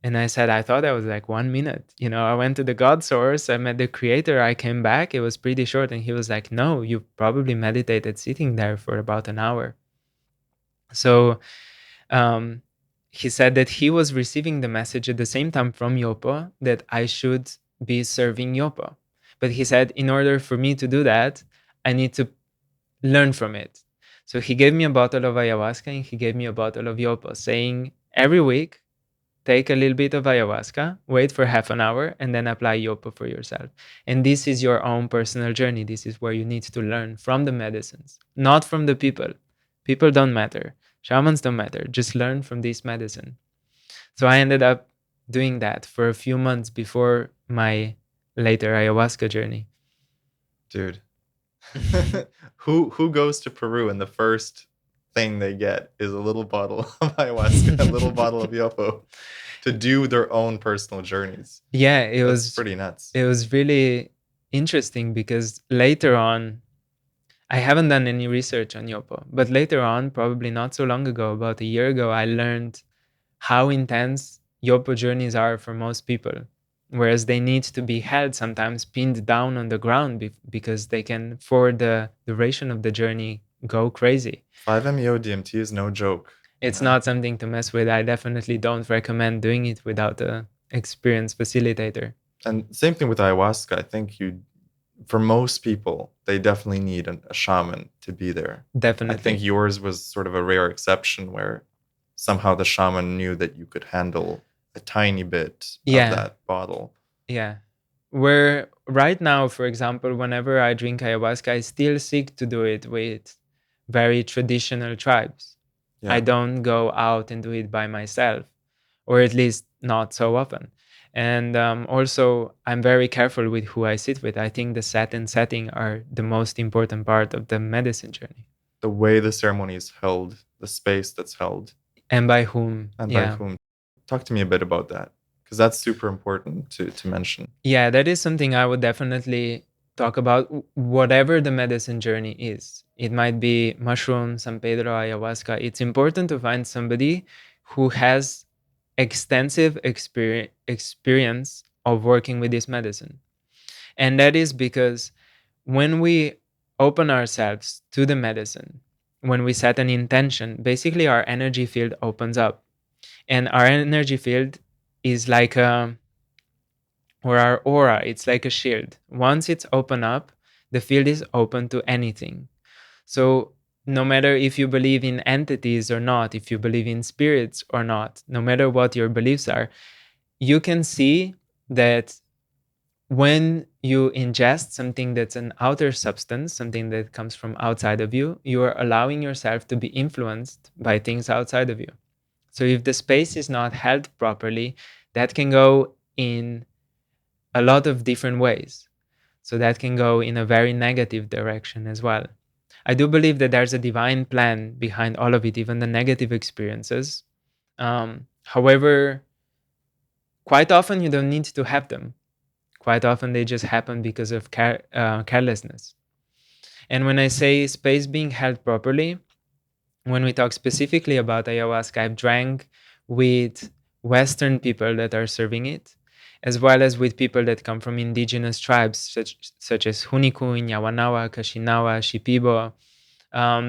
And I said, "I thought that was like 1 minute. You know, I went to the God source, I met the creator, I came back, it was pretty short." And he was like, "No, you probably meditated sitting there for about an hour." So um, he said that he was receiving the message at the same time from Yopo that I should be serving Yopo. But he said, in order for me to do that, I need to learn from it. So he gave me a bottle of ayahuasca and he gave me a bottle of Yopo, saying every week, take a little bit of ayahuasca, wait for half an hour, and then apply Yopo for yourself. And this is your own personal journey. This is where you need to learn from the medicines, not from the people. People don't matter. Shamans don't matter. Just learn from this medicine. So I ended up doing that for a few months before my later ayahuasca journey. Dude. Who goes to Peru and the first thing they get is a little bottle of ayahuasca, a little bottle of yopo to do their own personal journeys. Yeah, it That's was pretty nuts. it was really interesting because later on, I haven't done any research on Yopo, but later on, probably not so long ago, about a year ago, I learned how intense Yopo journeys are for most people. Whereas they need to be held sometimes pinned down on the ground because they can, for the duration of the journey, go crazy. 5-MeO DMT is no joke. It's not something to mess with. I definitely don't recommend doing it without a experienced facilitator. And same thing with ayahuasca. I think for most people, they definitely need a shaman to be there. Definitely. I think yours was sort of a rare exception where somehow the shaman knew that you could handle a tiny bit of that bottle. Yeah. Where right now, for example, whenever I drink ayahuasca, I still seek to do it with very traditional tribes. Yeah. I don't go out and do it by myself, or at least not so often. And also, I'm very careful with who I sit with. I think the set and setting are the most important part of the medicine journey. The way the ceremony is held, the space that's held. And by whom. And by whom. Talk to me a bit about that, because that's super important to mention. Yeah, that is something I would definitely talk about, whatever the medicine journey is. It might be mushroom, San Pedro, ayahuasca. It's important to find somebody who has extensive experience of working with this medicine. And that is because when we open ourselves to the medicine, when we set an intention, basically our energy field opens up. And our energy field is like or our aura, it's like a shield. Once it's open up, the field is open to anything. So no matter if you believe in entities or not, if you believe in spirits or not, no matter what your beliefs are, you can see that when you ingest something that's an outer substance, something that comes from outside of you, you are allowing yourself to be influenced by things outside of you. So if the space is not held properly, that can go in a lot of different ways. So that can go in a very negative direction as well. I do believe that there's a divine plan behind all of it, even the negative experiences. However, quite often you don't need to have them. Quite often they just happen because of carelessness. And when I say space being held properly, when we talk specifically about ayahuasca, I've drank with Western people that are serving it, as well as with people that come from indigenous tribes such as Hunikun, Yawanawa, Kashinawa, Shipibo.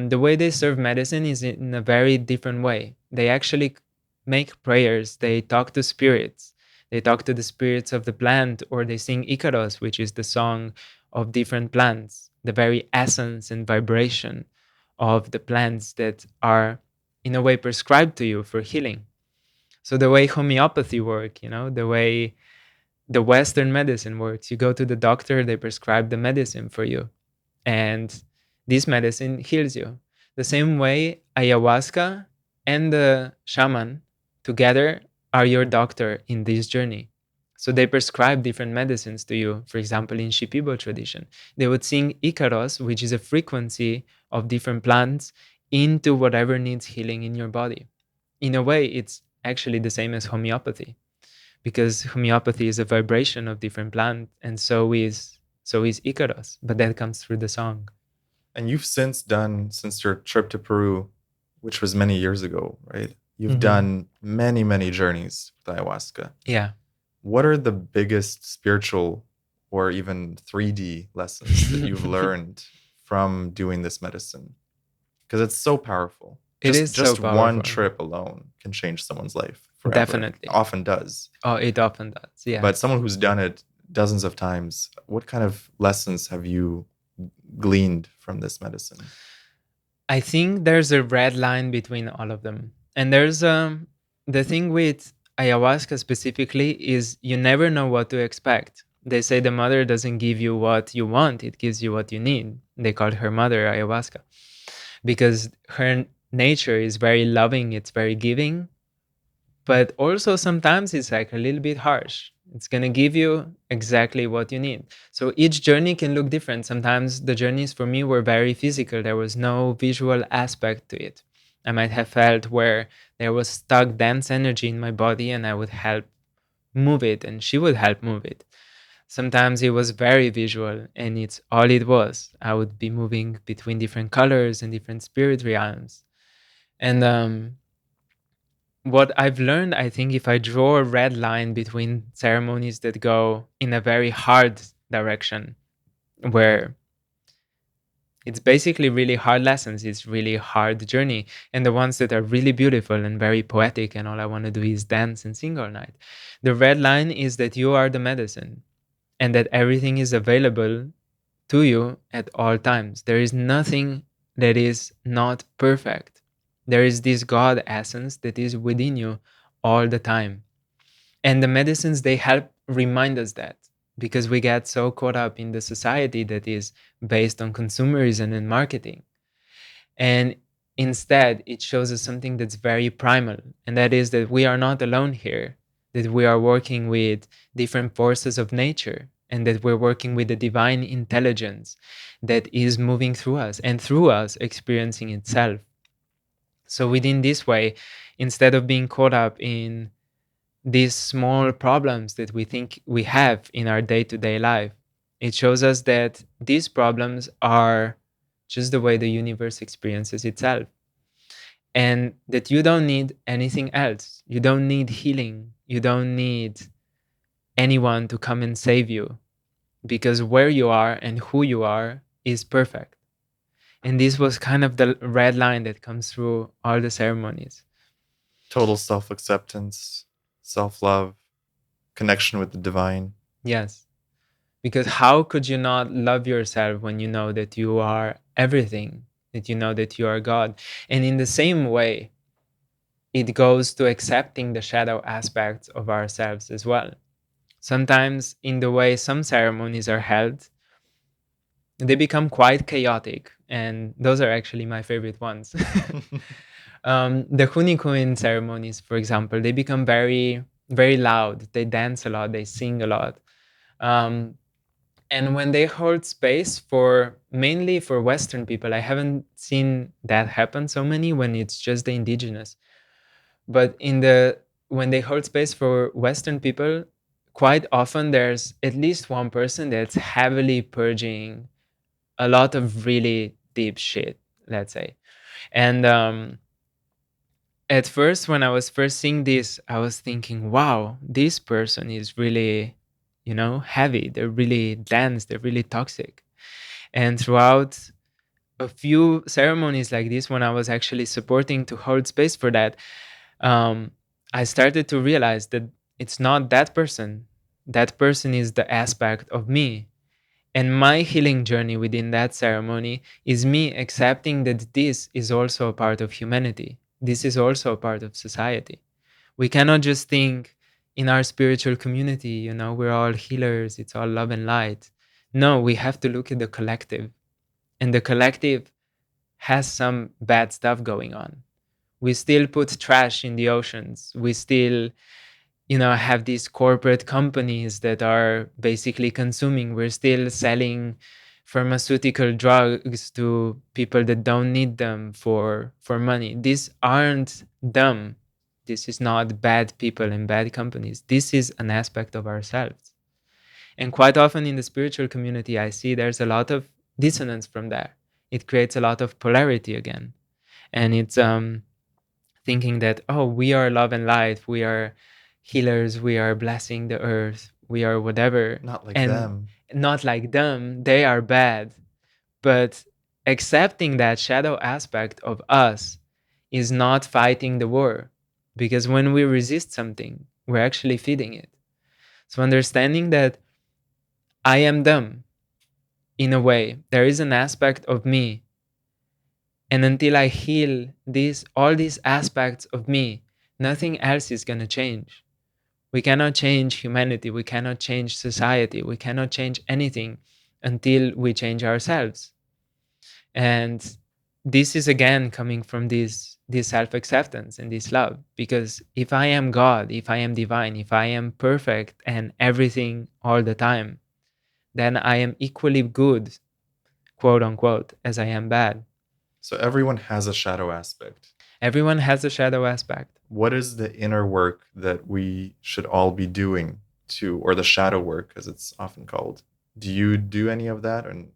The way they serve medicine is in a very different way. They actually make prayers, they talk to spirits, they talk to the spirits of the plant, or they sing Icaros, which is the song of different plants, the very essence and vibration of the plants that are in a way prescribed to you for healing. So the way homeopathy works, the way the Western medicine works, you go to the doctor, they prescribe the medicine for you, and this medicine heals you. The same way ayahuasca and the shaman together are your doctor in this journey. So they prescribe different medicines to you. For example, in Shipibo tradition, they would sing Icaros, which is a frequency of different plants, into whatever needs healing in your body. In a way, it's actually the same as homeopathy, because homeopathy is a vibration of different plants, and so is Icaros, but that comes through the song. And you've since your trip to Peru, which was many years ago, right? You've Mhm. done many, many journeys with ayahuasca. Yeah. What are the biggest spiritual or even 3D lessons that you've learned from doing this medicine? Because it's so powerful. It is so Just one powerful. trip alone can change someone's life forever. Definitely. Often does. Oh, it often does. Yeah. But someone who's done it dozens of times, what kind of lessons have you gleaned from this medicine? I think there's a red line between all of them. And there's the thing with ayahuasca specifically is you never know what to expect. They say the mother doesn't give you what you want, it gives you what you need. They call her mother ayahuasca because her nature is very loving, it's very giving, but also sometimes it's like a little bit harsh. It's going to give you exactly what you need. So each journey can look different. Sometimes the journeys for me were very physical. There was no visual aspect to it. I might have felt where there was stuck dense energy in my body and I would help move it and she would help move it. Sometimes it was very visual and it's all it was. I would be moving between different colors and different spirit realms. And what I've learned, I think, if I draw a red line between ceremonies that go in a very hard direction, where it's basically really hard lessons, it's really hard journey, and the ones that are really beautiful and very poetic, and all I want to do is dance and sing all night. The red line is that you are the medicine, and that everything is available to you at all times. There is nothing that is not perfect. There is this God essence that is within you all the time. And the medicines, they help remind us that, because we get so caught up in the society that is based on consumerism and marketing. And instead, it shows us something that's very primal, and that is that we are not alone here, that we are working with different forces of nature, and that we're working with the divine intelligence that is moving through us and through us experiencing itself. So, within this way, instead of being caught up in these small problems that we think we have in our day to day life, it shows us that these problems are just the way the universe experiences itself. And that you don't need anything else. You don't need healing. You don't need anyone to come and save you, because where you are and who you are is perfect. And this was kind of the red line that comes through all the ceremonies. Total self acceptance, self love, connection with the divine. Yes. Because how could you not love yourself when you know that you are everything, that you know that you are God? And in the same way, it goes to accepting the shadow aspects of ourselves as well. Sometimes, in the way some ceremonies are held, they become quite chaotic, and those are actually my favorite ones. The Hunikuin ceremonies, for example, they become very, very loud. They dance a lot, they sing a lot. And when they hold space for mainly for Western people, I haven't seen that happen so many when it's just the indigenous. But when they hold space for Western people, quite often there's at least one person that's heavily purging a lot of really deep shit, let's say. And at first, when I was first seeing this, I was thinking, wow, this person is really, heavy. They're really dense. They're really toxic. And throughout a few ceremonies like this, when I was actually supporting to hold space for that, um, I started to realize that it's not that person. That person is the aspect of me. And my healing journey within that ceremony is me accepting that this is also a part of humanity. This is also a part of society. We cannot just think in our spiritual community, we're all healers, it's all love and light. No, we have to look at the collective. And the collective has some bad stuff going on. We still put trash in the oceans. We still, have these corporate companies that are basically consuming. We're still selling pharmaceutical drugs to people that don't need them for money. These aren't dumb. This is not bad people and bad companies. This is an aspect of ourselves. And quite often in the spiritual community, I see there's a lot of dissonance from there. It creates a lot of polarity again. And it's thinking that, oh, we are love and light, we are healers, we are blessing the earth, we are whatever. Not like and them. Not like them, they are bad. But accepting that shadow aspect of us is not fighting the war, because when we resist something, we're actually feeding it. So understanding that I am them in a way, there is an aspect of me, and until I heal all these aspects of me, nothing else is going to change. We cannot change humanity, we cannot change society, we cannot change anything until we change ourselves. And this is again coming from this self-acceptance and this love, because if I am God, if I am divine, if I am perfect and everything all the time, then I am equally good, quote unquote, as I am bad. So everyone has a shadow aspect. Everyone has a shadow aspect. What is the inner work that we should all be doing or the shadow work, as it's often called? Do you do any of that? And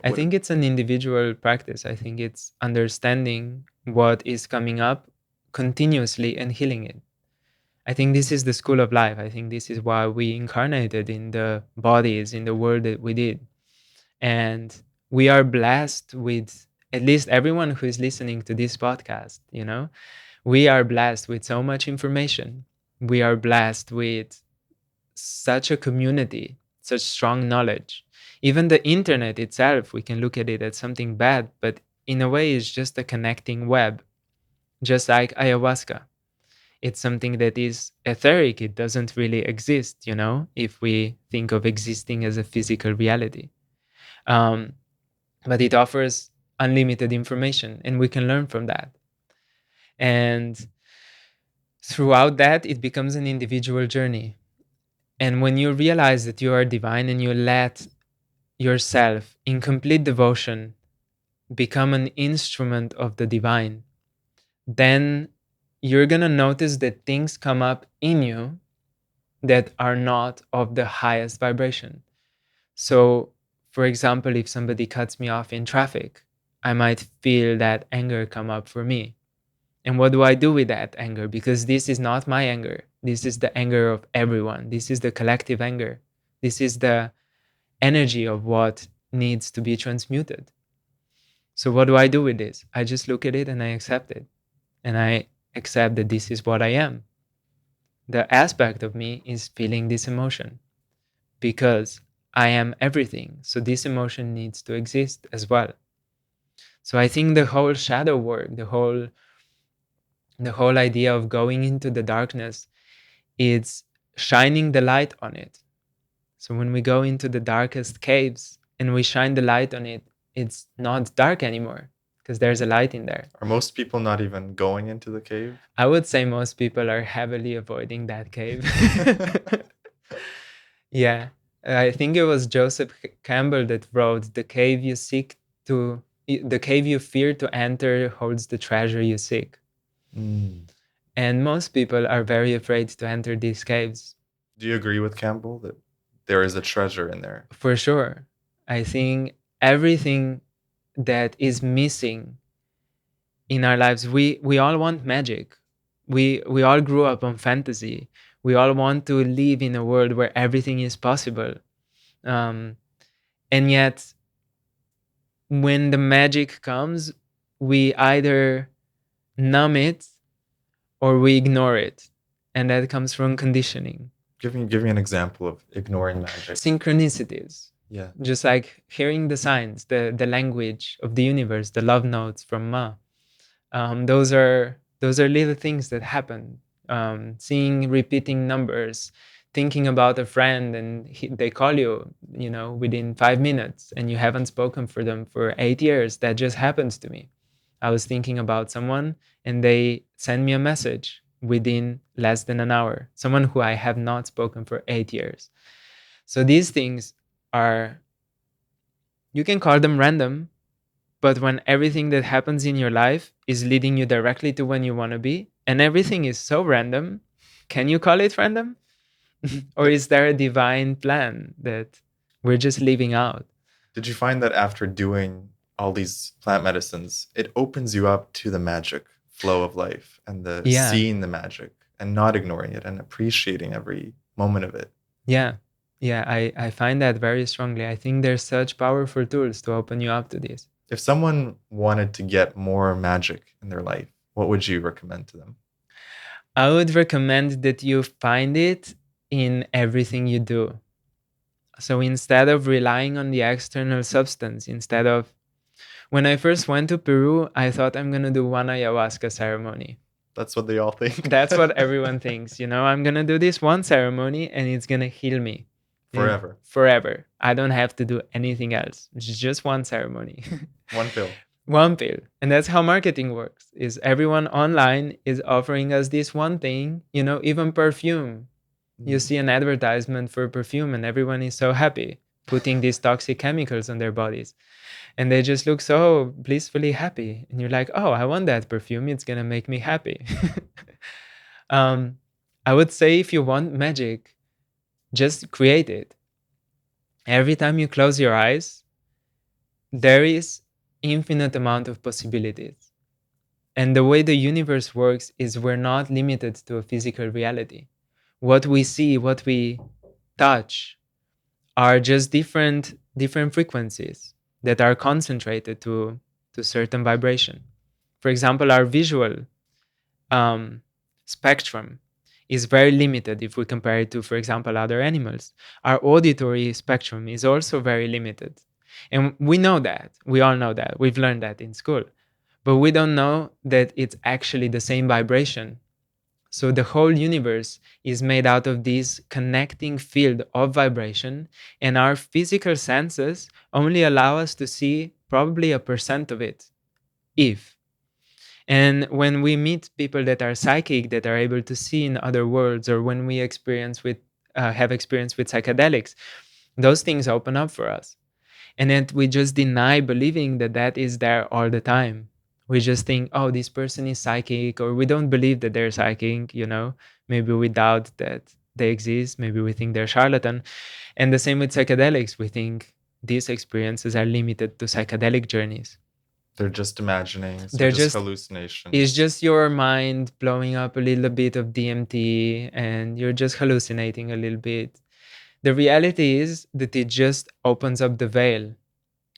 I think it's an individual practice. I think it's understanding what is coming up continuously and healing it. I think this is the school of life. I think this is why we incarnated in the bodies, in the world that we did. And we are blessed with, at least everyone who is listening to this podcast, we are blessed with so much information. We are blessed with such a community, such strong knowledge. Even the internet itself, we can look at it as something bad, but in a way it's just a connecting web, just like ayahuasca. It's something that is etheric. It doesn't really exist, if we think of existing as a physical reality. But it offers unlimited information, and we can learn from that. And throughout that, it becomes an individual journey. And when you realize that you are divine and you let yourself in complete devotion become an instrument of the divine, then you're going to notice that things come up in you that are not of the highest vibration. So, for example, if somebody cuts me off in traffic, I might feel that anger come up for me. And what do I do with that anger? Because this is not my anger. This is the anger of everyone. This is the collective anger. This is the energy of what needs to be transmuted. So what do I do with this? I just look at it and I accept it. And I accept that this is what I am. The aspect of me is feeling this emotion because I am everything. So this emotion needs to exist as well. So I think the whole shadow work, the whole idea of going into the darkness, it's shining the light on it. So when we go into the darkest caves and we shine the light on it, it's not dark anymore because there's a light in there. Are most people not even going into the cave? I would say most people are heavily avoiding that cave. Yeah. I think it was Joseph Campbell that wrote, the cave you fear to enter holds the treasure you seek. And most people are very afraid to enter these caves. Do you agree with Campbell that there is a treasure in there? For sure. I think everything that is missing in our lives, we all want magic. We all grew up on fantasy. We all want to live in a world where everything is possible. And yet, when the magic comes, we either numb it or we ignore it. And that comes from conditioning. Give me an example of ignoring magic. Synchronicities. Yeah. Just like hearing the signs, the language of the universe, the love notes from Ma. Those are little things that happen. Seeing repeating numbers, thinking about a friend and they call you, within 5 minutes and you haven't spoken for them for 8 years. That just happens to me. I was thinking about someone and they send me a message within less than an hour, someone who I have not spoken for 8 years. So these things are, you can call them random, but when everything that happens in your life is leading you directly to when you want to be, and everything is so random, can you call it random? Or is there a divine plan that we're just leaving out? Did you find that after doing all these plant medicines, it opens you up to the magic flow of life and the Yeah, seeing the magic and not ignoring it and appreciating every moment of it? yeah, yeah. I find that very strongly. I think there's such powerful tools to open you up to this. If someone wanted to get more magic in their life, what would you recommend to them? I would recommend that you find it in everything you do. So instead of relying on the external substance, instead of, when I first went to Peru, I thought I'm going to do one ayahuasca ceremony. That's what they all think. That's what everyone thinks. I'm going to do this one ceremony and it's going to heal me. Forever. Forever. I don't have to do anything else. It's just one ceremony. One pill. One pill. And that's how marketing works. Is everyone online is offering us this one thing, even perfume. You see an advertisement for perfume and everyone is so happy putting these toxic chemicals on their bodies. And they just look so blissfully happy. And you're like, oh, I want that perfume. It's going to make me happy. I would say if you want magic, just create it. Every time you close your eyes, there is infinite amount of possibilities. And the way the universe works is we're not limited to a physical reality. What we see, what we touch are just different frequencies that are concentrated to certain vibration. For example, our visual spectrum is very limited if we compare it to, for example, other animals. Our auditory spectrum is also very limited. And we know that. We all know that. We've learned that in school. But we don't know that it's actually the same vibration. So the whole universe is made out of this connecting field of vibration, and our physical senses only allow us to see probably 1% of it, if. And when we meet people that are psychic, that are able to see in other worlds, or when we have experience with psychedelics, those things open up for us. And then we just deny believing that that is there all the time. We just think, oh, this person is psychic, or we don't believe that they're psychic, Maybe we doubt that they exist. Maybe we think they're charlatan. And the same with psychedelics. We think these experiences are limited to psychedelic journeys. They're just imaginings. They're just just hallucinations. It's just your mind blowing up a little bit of DMT and you're just hallucinating a little bit. The reality is that it just opens up the veil.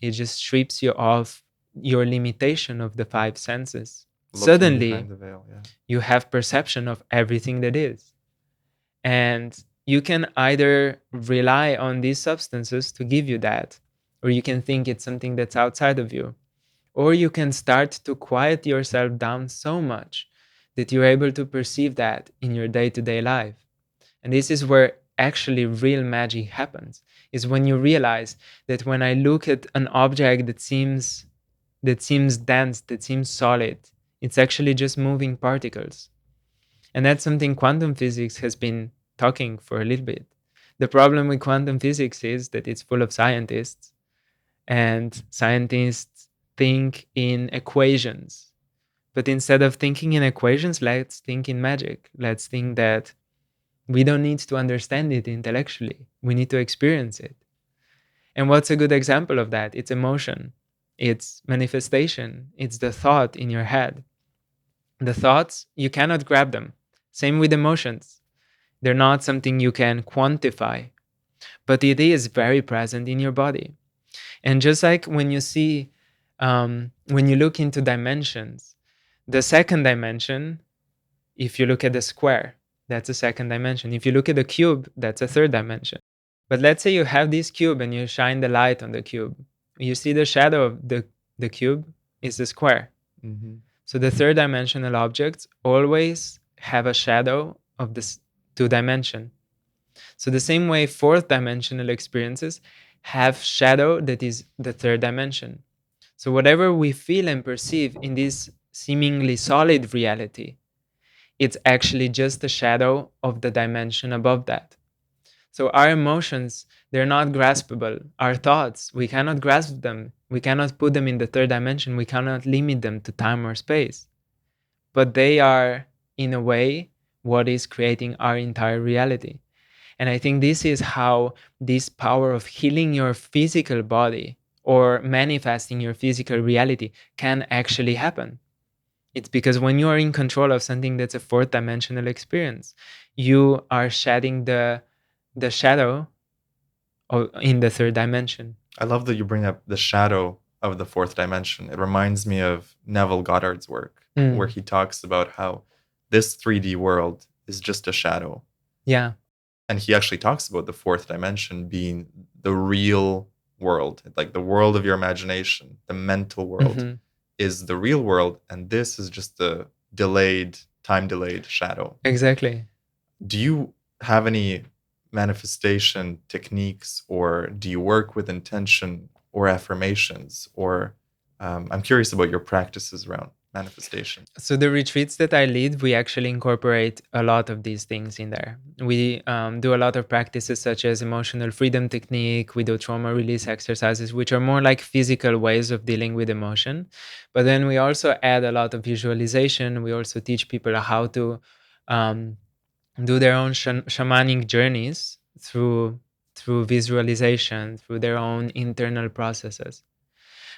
It just strips you off your limitation of the five senses. Looking Suddenly, behind the veil, yeah. you have perception of everything that is. And you can either rely on these substances to give you that, or you can think it's something that's outside of you. Or you can start to quiet yourself down so much that you're able to perceive that in your day-to-day life. And this is where actually real magic happens, is when you realize that when I look at an object that seems dense, that seems solid, it's actually just moving particles. And that's something quantum physics has been talking for a little bit. The problem with quantum physics is that it's full of scientists, and scientists think in equations. But instead of thinking in equations, let's think in magic. Let's think that we don't need to understand it intellectually. We need to experience it. And what's a good example of that? It's emotion. It's manifestation. It's the thought in your head. The thoughts, you cannot grab them. Same with emotions. They're not something you can quantify, but it is very present in your body. And just like when you see, when you look into dimensions, the second dimension, if you look at the square, that's a second dimension. If you look at the cube, that's a third dimension. But let's say you have this cube and you shine the light on the cube. You see the shadow of the cube is the square. Mm-hmm. So the third dimensional objects always have a shadow of this two dimension. So the same way fourth dimensional experiences have shadow that is the third dimension. So whatever we feel and perceive in this seemingly solid reality, it's actually just a shadow of the dimension above that. So our emotions, they're not graspable. Our thoughts, we cannot grasp them. We cannot put them in the third dimension. We cannot limit them to time or space. But they are, in a way, what is creating our entire reality. And I think this is how this power of healing your physical body or manifesting your physical reality can actually happen. It's because when you are in control of something that's a fourth dimensional experience, you are shedding the shadow in the third dimension. I love that you bring up the shadow of the fourth dimension. It reminds me of Neville Goddard's work, where he talks about how this 3D world is just a shadow. Yeah. And he actually talks about the fourth dimension being the real world, like the world of your imagination, the mental world is the real world. And this is just the time delayed shadow. Exactly. Do you have any manifestation techniques, or do you work with intention or affirmations? Or I'm curious about your practices around manifestation. So the retreats that I lead, we actually incorporate a lot of these things in there. We do a lot of practices such as emotional freedom technique. We do trauma release exercises, which are more like physical ways of dealing with emotion. But then we also add a lot of visualization. We also teach people how to do their own shamanic journeys through visualization, through their own internal processes.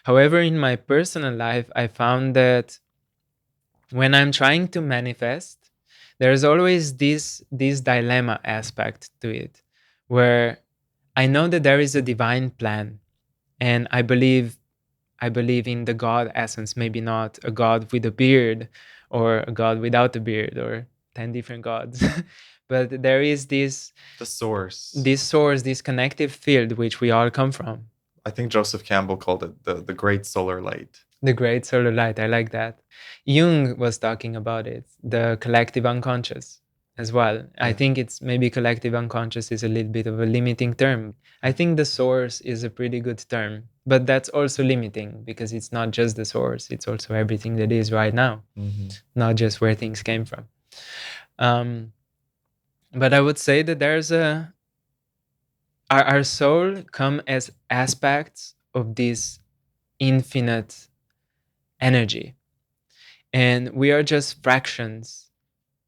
However, in my personal life, I found that when I'm trying to manifest, there's always this dilemma aspect to it, where I know that there is a divine plan, and I believe in the God essence, maybe not a God with a beard or a God without a beard or 10 different gods. But there is this source, this connective field which we all come from. I think Joseph Campbell called it the great solar light. The great solar light. I like that. Jung was talking about it, the collective unconscious as well. Yeah. I think it's maybe collective unconscious is a little bit of a limiting term. I think the source is a pretty good term, but that's also limiting because it's not just the source, it's also everything that is right now, not just where things came from. But I would say that there's our soul come as aspects of this infinite energy, and we are just fractions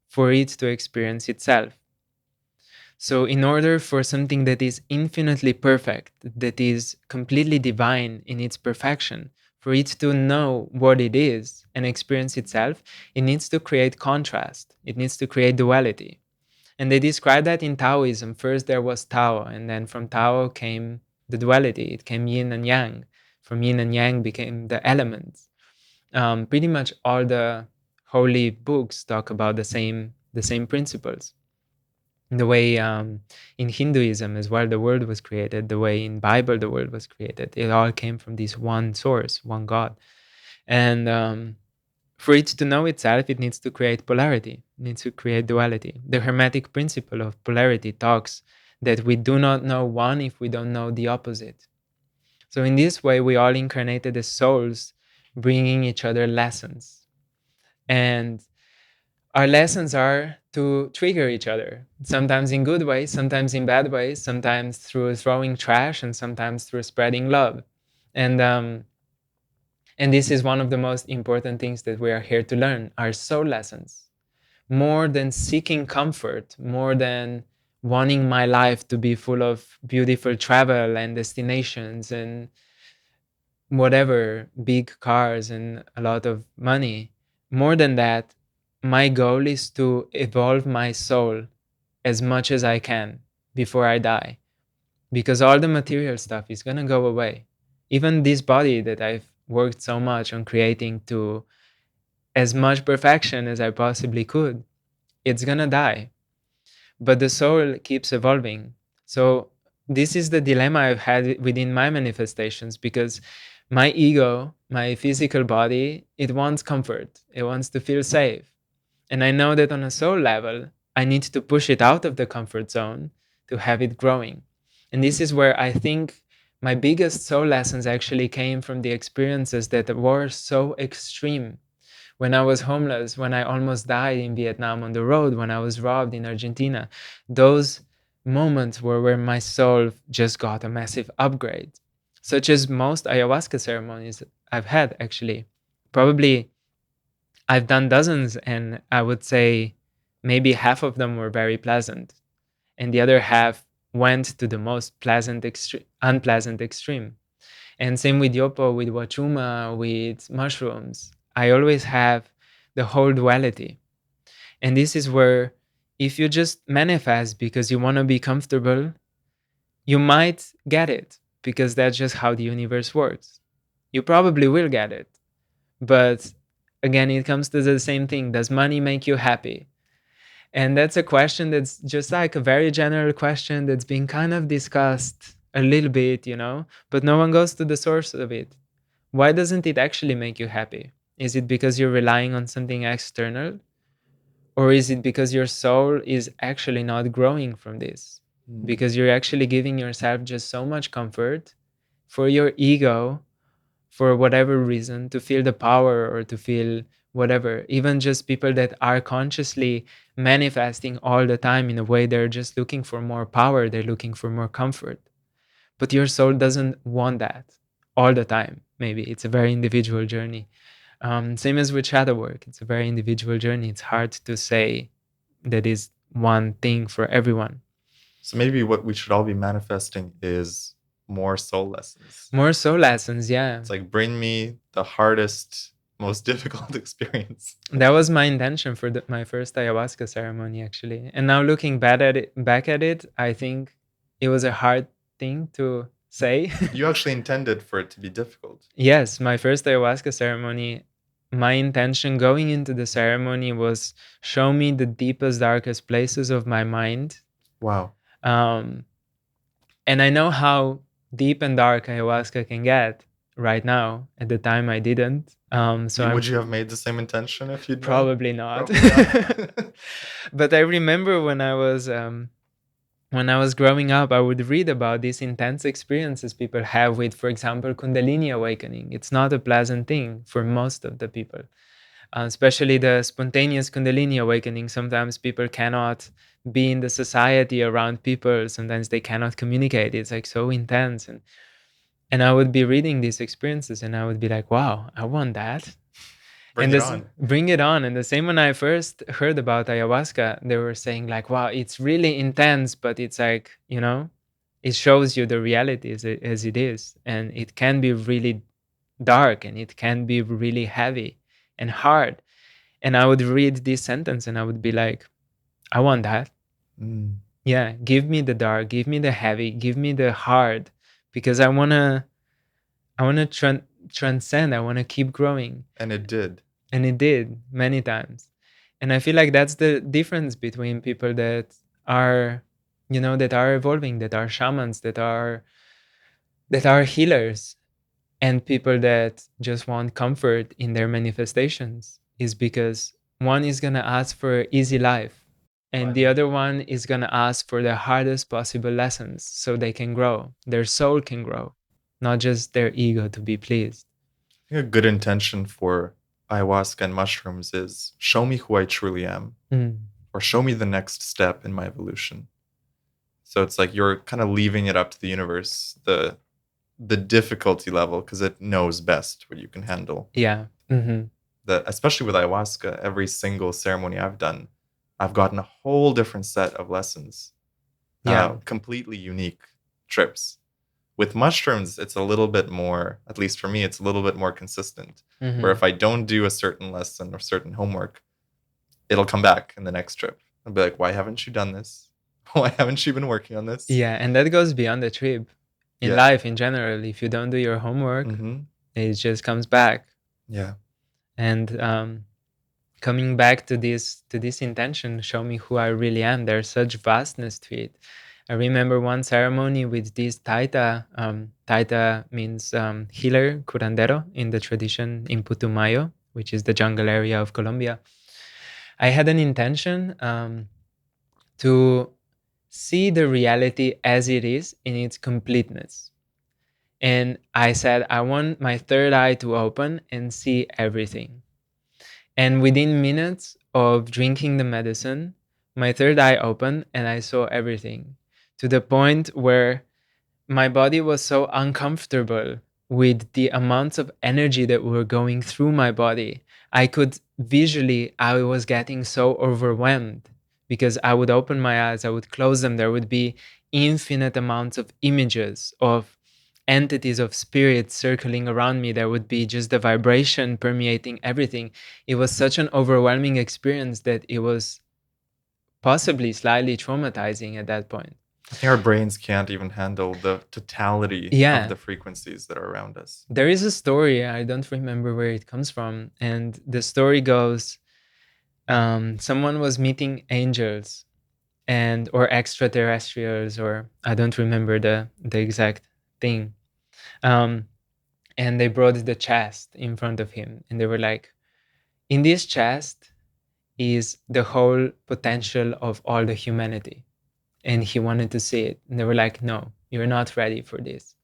for it to experience itself. So in order for something that is infinitely perfect, that is completely divine in its perfection, for it to know what it is and experience itself, it needs to create contrast. It needs to create duality. And they describe that in Taoism. First there was Tao, and then from Tao came the duality. It came yin and yang. From yin and yang became the elements. Pretty much all the holy books talk about the same principles. The way in Hinduism as well the world was created, the way in Bible the world was created, it all came from this one source, one God. And for it to know itself, it needs to create polarity, it needs to create duality. The Hermetic principle of polarity talks that we do not know one if we don't know the opposite. So in this way, we all incarnated as souls, bringing each other lessons. And our lessons are to trigger each other, sometimes in good ways, sometimes in bad ways, sometimes through throwing trash, and sometimes through spreading love. And this is one of the most important things that we are here to learn, our soul lessons. More than seeking comfort, more than wanting my life to be full of beautiful travel and destinations and whatever, big cars and a lot of money. More than that, my goal is to evolve my soul as much as I can before I die. Because all the material stuff is going to go away. Even this body that I've worked so much on creating to as much perfection as I possibly could, it's going to die. But the soul keeps evolving. So this is the dilemma I've had within my manifestations, because my ego, my physical body, it wants comfort. It wants to feel safe. And I know that on a soul level, I need to push it out of the comfort zone to have it growing. And this is where I think my biggest soul lessons actually came from the experiences that were so extreme. When I was homeless, when I almost died in Vietnam on the road, when I was robbed in Argentina, those moments were where my soul just got a massive upgrade, such as most ayahuasca ceremonies I've had, actually. Probably I've done dozens, and I would say maybe half of them were very pleasant, and the other half went to the most unpleasant extreme. And same with yopo, with wachuma, with mushrooms. I always have the whole duality. And this is where, if you just manifest because you want to be comfortable, you might get it because that's just how the universe works. You probably will get it. But again, it comes to the same thing. Does money make you happy? And that's a question that's just like a very general question that's been kind of discussed a little bit, but no one goes to the source of it. Why doesn't it actually make you happy? Is it because you're relying on something external? Or is it because your soul is actually not growing from this? Because you're actually giving yourself just so much comfort for your ego, for whatever reason, to feel the power or to feel whatever. Even just people that are consciously manifesting all the time in a way, they're just looking for more power, they're looking for more comfort. But your soul doesn't want that all the time. Maybe it's a very individual journey. Same as with shadow work, it's a very individual journey. It's hard to say that is one thing for everyone. So maybe what we should all be manifesting is more soul lessons. More soul lessons, yeah. It's like, bring me the hardest, most difficult experience. That was my intention for my first ayahuasca ceremony, actually. And now looking back at it, I think it was a hard thing to say. You actually intended for it to be difficult. Yes, my first ayahuasca ceremony, my intention going into the ceremony was show me the deepest, darkest places of my mind. Wow. And I know how deep and dark ayahuasca can get right now. At the time, I didn't. Would you have made the same intention if you'd probably not? Probably not. But I remember when I was growing up, I would read about these intense experiences people have with, for example, Kundalini awakening. It's not a pleasant thing for most of the people, especially the spontaneous Kundalini awakening. Sometimes people cannot be in the society around people. Sometimes they cannot communicate. It's like so intense. And I would be reading these experiences and I would be like, wow, I want that. Bring it on. And the same when I first heard about ayahuasca, they were saying like, wow, it's really intense, but it's like, it shows you the reality as it is. And it can be really dark and it can be really heavy and hard. And I would read this sentence and I would be like, I want that. Yeah, give me the dark, give me the heavy, give me the hard, because I want to transcend. I want to keep growing. And it did. And it did many times. And I feel like that's the difference between people that are, that are evolving, that are shamans, that are healers, and people that just want comfort in their manifestations, is because one is going to ask for easy life and the other one is going to ask for the hardest possible lessons so they can grow, their soul can grow, not just their ego to be pleased. I think a good intention for ayahuasca and mushrooms is show me who I truly am, or show me the next step in my evolution. So it's like you're kind of leaving it up to the universe, the difficulty level, because it knows best what you can handle. Yeah. Especially with ayahuasca, every single ceremony I've done, I've gotten a whole different set of lessons. Completely unique trips. With mushrooms, it's a little bit more, at least for me, it's a little bit more consistent. Where if I don't do a certain lesson or certain homework, it'll come back in the next trip. I'll be like, why haven't you done this? Why haven't you been working on this? Yeah, and that goes beyond the trip. In life in general, if you don't do your homework, it just comes back. Yeah. And coming back to this intention, show me who I really am. There's such vastness to it. I remember one ceremony with this taita. Taita means healer, curandero in the tradition in Putumayo, which is the jungle area of Colombia. I had an intention to see the reality as it is in its completeness. And I said, I want my third eye to open and see everything. And within minutes of drinking the medicine, my third eye opened and I saw everything, to the point where my body was so uncomfortable with the amounts of energy that were going through my body. I could visually, I was getting so overwhelmed because I would open my eyes, I would close them. There would be infinite amounts of images of entities of spirits circling around me. There would be just the vibration permeating everything. It was such an overwhelming experience that it was possibly slightly traumatizing at that point. I think our brains can't even handle the totality Yeah. of the frequencies that are around us. There is a story, I don't remember where it comes from. And the story goes, someone was meeting angels and or extraterrestrials, or I don't remember the exact thing. And they brought the chest in front of him. And they were like, in this chest is the whole potential of all the humanity. And he wanted to see it. And they were like, no, you're not ready for this.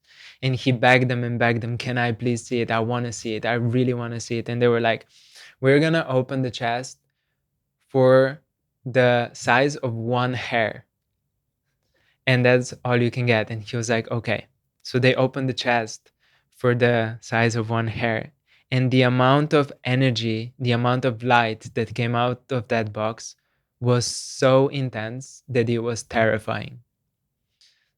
And he begged them and begged them, can I please see it? I want to see it. I really want to see it. And they were like, we're going to open the chest for the size of one hair. And that's all you can get. And he was like, okay. So they opened the chest for the size of one hair. And the amount of energy, the amount of light that came out of that box was so intense that it was terrifying.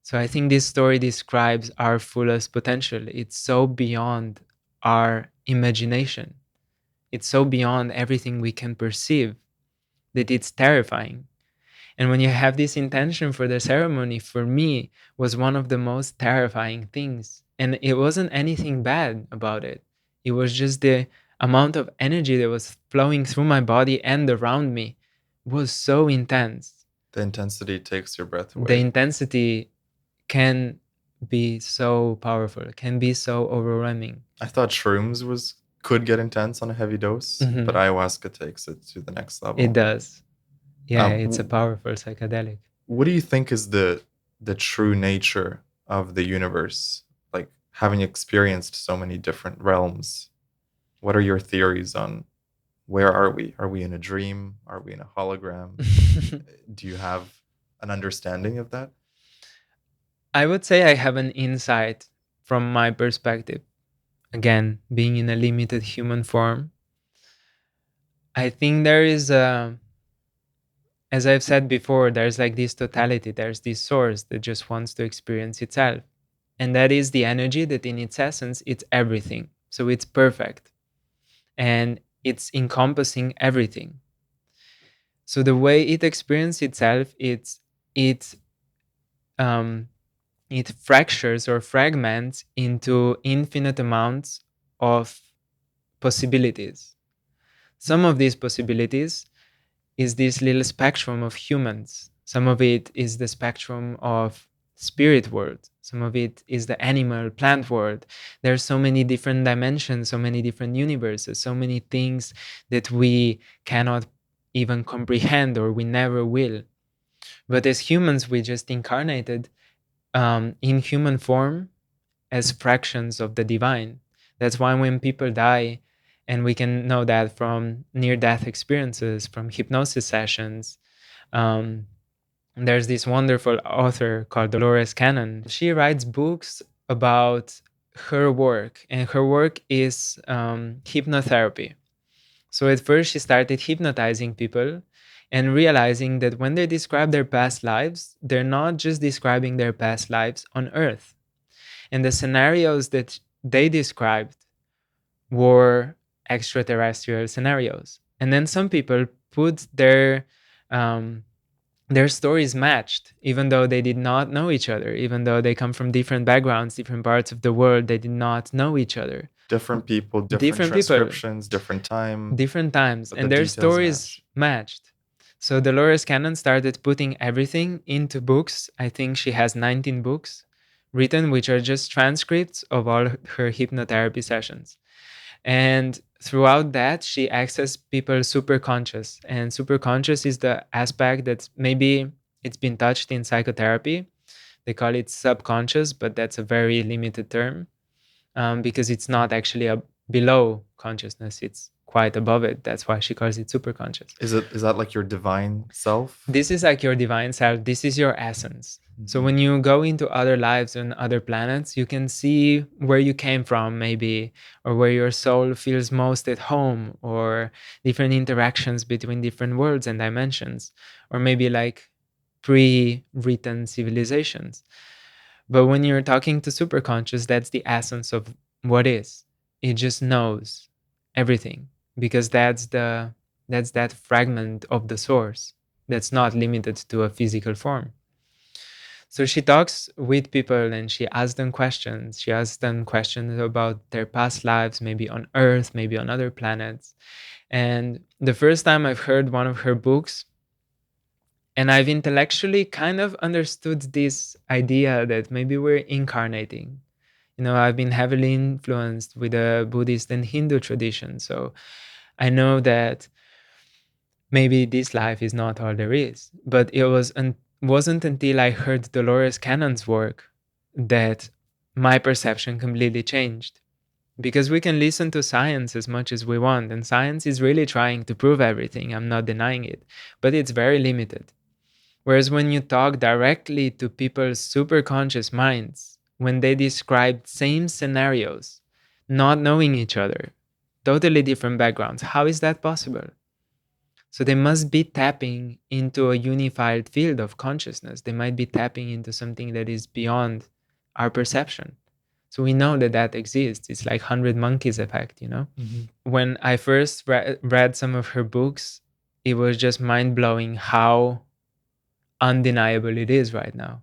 So I think this story describes our fullest potential. It's so beyond our imagination. It's so beyond everything we can perceive that it's terrifying. And when you have this intention for the ceremony, for me, was one of the most terrifying things. And it wasn't anything bad about it. It was just the amount of energy that was flowing through my body and around me was so intense. The intensity takes your breath away. The intensity can be so powerful, can be so overwhelming. I thought shrooms could get intense on a heavy dose, but ayahuasca takes it to the next level. It does. Yeah, it's a powerful psychedelic. What do you think is the true nature of the universe? Like, having experienced so many different realms, what are your theories on where are we? Are we in a dream? Are we in a hologram? Do you have an understanding of that? I would say I have an insight from my perspective. Again, being in a limited human form, I think there is a, as I've said before, there's like this totality, there's this source that just wants to experience itself. And that is the energy that in its essence, it's everything. So it's perfect. And it's encompassing everything. So the way it experiences itself, it fractures or fragments into infinite amounts of possibilities. Some of these possibilities is this little spectrum of humans. Some of it is the spectrum of spirit world. Some of it is the animal, plant world. There's so many different dimensions, so many different universes, so many things that we cannot even comprehend or we never will. But as humans, we just incarnated in human form as fractions of the divine. That's why when people die, and we can know that from near-death experiences, from hypnosis sessions, there's this wonderful author called Dolores Cannon. She writes books about her work, and her work is hypnotherapy. So at first she started hypnotizing people and realizing that when they describe their past lives, they're not just describing their past lives on Earth. And the scenarios that they described were extraterrestrial scenarios. And then some people put their stories matched, even though they did not know each other, even though they come from different backgrounds, different parts of the world, they did not know each other. Different people, different transcriptions, different times, and their stories matched. So Dolores Cannon started putting everything into books. I think she has 19 books written, which are just transcripts of all her hypnotherapy sessions. And throughout that, she accessed people's superconscious. And superconscious is the aspect that maybe it's been touched in psychotherapy, They call it subconscious, but that's a very limited term, because it's not actually below consciousness. It's quite above it. That's why she calls it superconscious. Is that like your divine self? This is like your divine self. This is your essence. So when you go into other lives and other planets, you can see where you came from, maybe, or where your soul feels most at home, or different interactions between different worlds and dimensions, or maybe like pre-written civilizations. But when you're talking to superconscious, that's the essence of what is. It just knows everything, because that's that fragment of the source that's not limited to a physical form. So she talks with people and she asks them questions. She asks them questions about their past lives, maybe on Earth, maybe on other planets. And the first time I've heard one of her books, and I've intellectually kind of understood this idea that maybe we're incarnating. I've been heavily influenced with the Buddhist and Hindu tradition. So I know that maybe this life is not all there is. But it wasn't until I heard Dolores Cannon's work that my perception completely changed. Because we can listen to science as much as we want, and science is really trying to prove everything. I'm not denying it, but it's very limited. Whereas when you talk directly to people's superconscious minds, when they describe same scenarios, not knowing each other, totally different backgrounds, how is that possible? So they must be tapping into a unified field of consciousness. They might be tapping into something that is beyond our perception. So we know that that exists. It's like 100 Monkeys effect, When I first read some of her books, it was just mind-blowing how undeniable it is right now.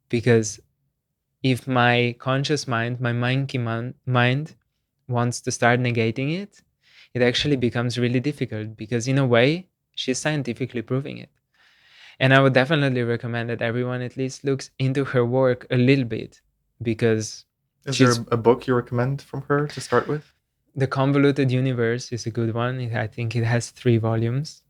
Because if my conscious mind, my monkey mind wants to start negating it, it actually becomes really difficult, because in a way, she's scientifically proving it. And I would definitely recommend that everyone at least looks into her work a little bit, because is there a book you recommend from her to start with? The Convoluted Universe is a good one. I think it has 3 volumes.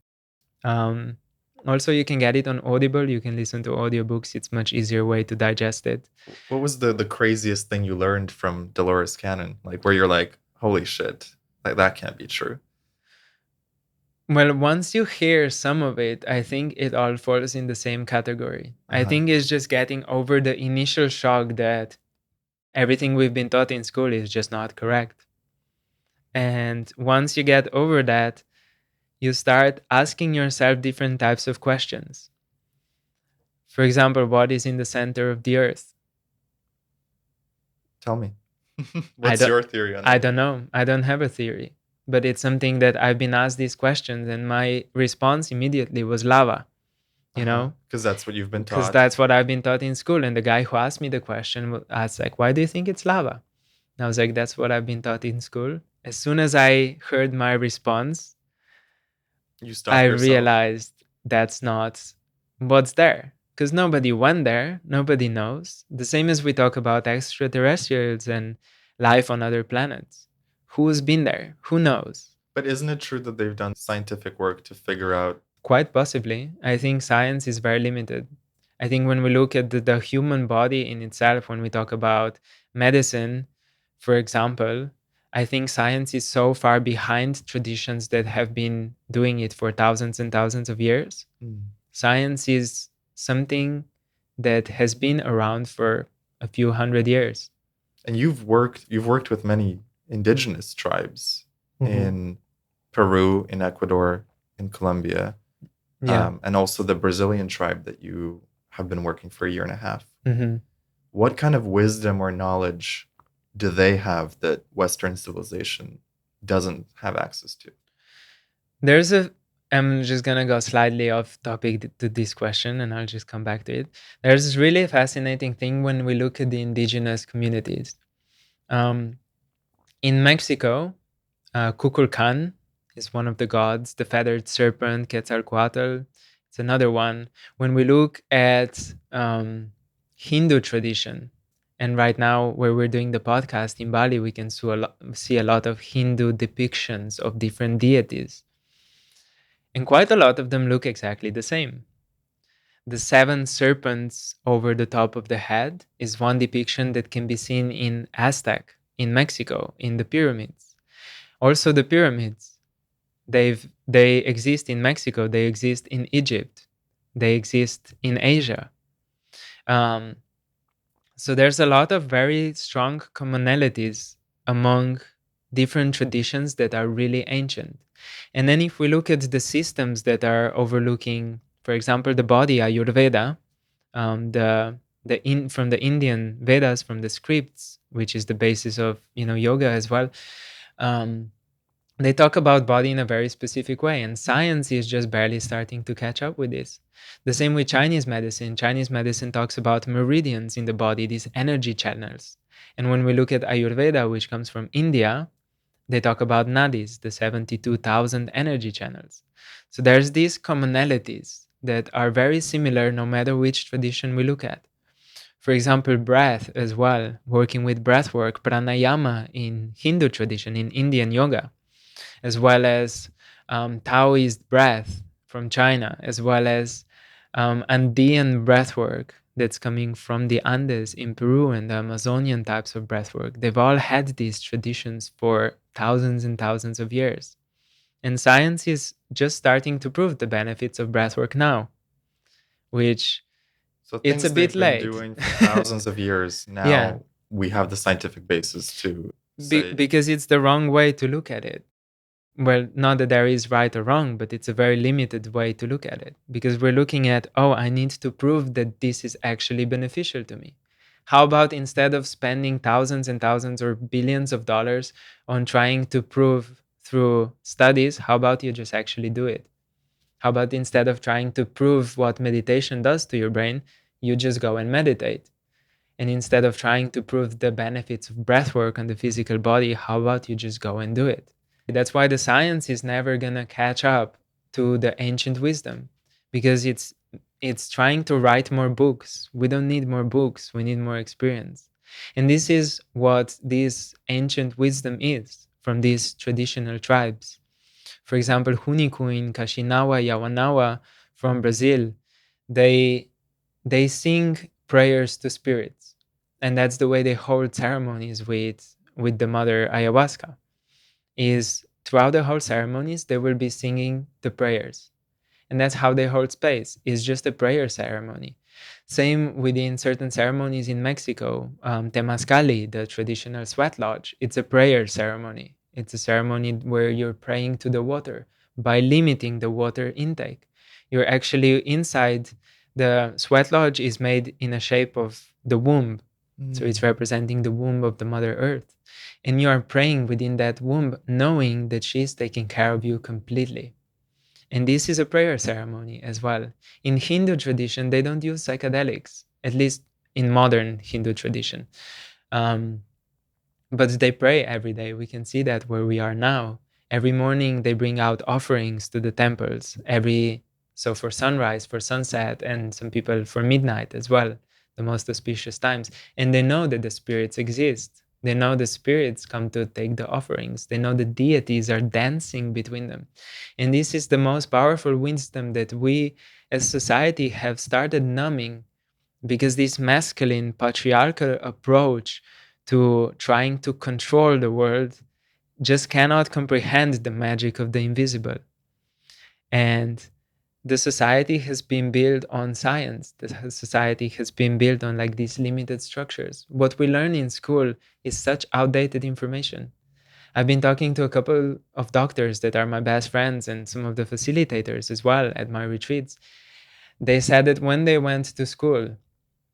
Also, you can get it on Audible. You can listen to audiobooks. It's much easier way to digest it. What was the craziest thing you learned from Dolores Cannon? Like where you're like, holy shit, like that can't be true. Well, once you hear some of it, I think it all falls in the same category. I think it's just getting over the initial shock that everything we've been taught in school is just not correct. And once you get over that, you start asking yourself different types of questions. For example, what is in the center of the earth? Tell me. What's your theory on that? I don't know. I don't have a theory. But it's something that I've been asked these questions, and my response immediately was lava. Because that's what you've been taught. Because that's what I've been taught in school. And the guy who asked me the question asked, like, why do you think it's lava? And I was like, that's what I've been taught in school. As soon as I heard my response, I realized that's not what's there. Because nobody went there. Nobody knows. The same as we talk about extraterrestrials and life on other planets. Who's been there? Who knows? But isn't it true that they've done scientific work to figure out? Quite possibly. I think science is very limited. I think when we look at the human body in itself, when we talk about medicine, for example, I think science is so far behind traditions that have been doing it for thousands and thousands of years. Science is something that has been around for a few hundred years. And you've worked with many indigenous tribes in Peru, in Ecuador, in Colombia, and also the Brazilian tribe that you have been working for a year and a half. What kind of wisdom or knowledge do they have that Western civilization doesn't have access to? I'm just going to go slightly off topic to this question, and I'll just come back to it. There's this really fascinating thing when we look at the indigenous communities. In Mexico, Kukulkan is one of the gods, the feathered serpent, Quetzalcoatl. It's another one. When we look at Hindu tradition, and right now where we're doing the podcast in Bali, we can see a lot of Hindu depictions of different deities. And quite a lot of them look exactly the same. The seven serpents over the top of the head is one depiction that can be seen in Aztec, in Mexico, in the pyramids. Also, the pyramids, they exist in Mexico, they exist in Egypt, they exist in Asia. Um, so there's a lot of very strong commonalities among different traditions that are really ancient. And then if we look at the systems that are overlooking, for example, the body, Ayurveda, from the Indian Vedas, from the scripts, which is the basis of yoga as well. Um, they talk about body in a very specific way, and science is just barely starting to catch up with this. The same with Chinese medicine. Chinese medicine talks about meridians in the body, these energy channels. And when we look at Ayurveda, which comes from India, they talk about nadis, the 72,000 energy channels. So there's these commonalities that are very similar no matter which tradition we look at. For example, breath as well, working with breath work, pranayama in Hindu tradition, in Indian yoga, as well as Taoist breath from China, as well as Andean breathwork that's coming from the Andes in Peru and the Amazonian types of breathwork. They've all had these traditions for thousands and thousands of years. And science is just starting to prove the benefits of breathwork now, which So it's a things bit they've been late. doing for thousands of years, Yeah, now we have the scientific basis to say. because it's the wrong way to look at it. Well, not that there is right or wrong, but it's a very limited way to look at it, because we're looking at, oh, I need to prove that this is actually beneficial to me. How about instead of spending thousands and thousands or billions of dollars on trying to prove through studies, how about you just actually do it? How about instead of trying to prove what meditation does to your brain, you just go and meditate? And instead of trying to prove the benefits of breath work on the physical body, how about you just go and do it? That's why the science is never going to catch up to the ancient wisdom, because it's trying to write more books. We don't need more books, we need more experience. And this is what this ancient wisdom is from these traditional tribes. For example, Hunikuin, Kashinawa, Yawanawa from Brazil, they they sing prayers to spirits. And that's the way they hold ceremonies with the mother ayahuasca. Is throughout the whole ceremonies they will be singing the prayers, and that's how they hold space. It's just a prayer ceremony. Same within certain ceremonies in Mexico. Temazcali, the traditional sweat lodge, it's a prayer ceremony. It's a ceremony where you're praying to the water by limiting the water intake. You're actually inside. The sweat lodge is made in a shape of the womb, so it's representing the womb of the Mother Earth. And you are praying within that womb, knowing that she's taking care of you completely. And this is a prayer ceremony as well. In Hindu tradition, they don't use psychedelics, at least in modern Hindu tradition. Um, but they pray every day. We can see that where we are now. Every morning they bring out offerings to the temples. So for sunrise, for sunset, and some people for midnight as well, the most auspicious times. And they know that the spirits exist. They know the spirits come to take the offerings. They know the deities are dancing between them. And this is the most powerful wisdom that we as society have started numbing, because this masculine patriarchal approach to trying to control the world just cannot comprehend the magic of the invisible. And the society has been built on science. The society has been built on like these limited structures. What we learn in school is such outdated information. I've been talking to a couple of doctors that are my best friends and some of the facilitators as well at my retreats. They said that when they went to school,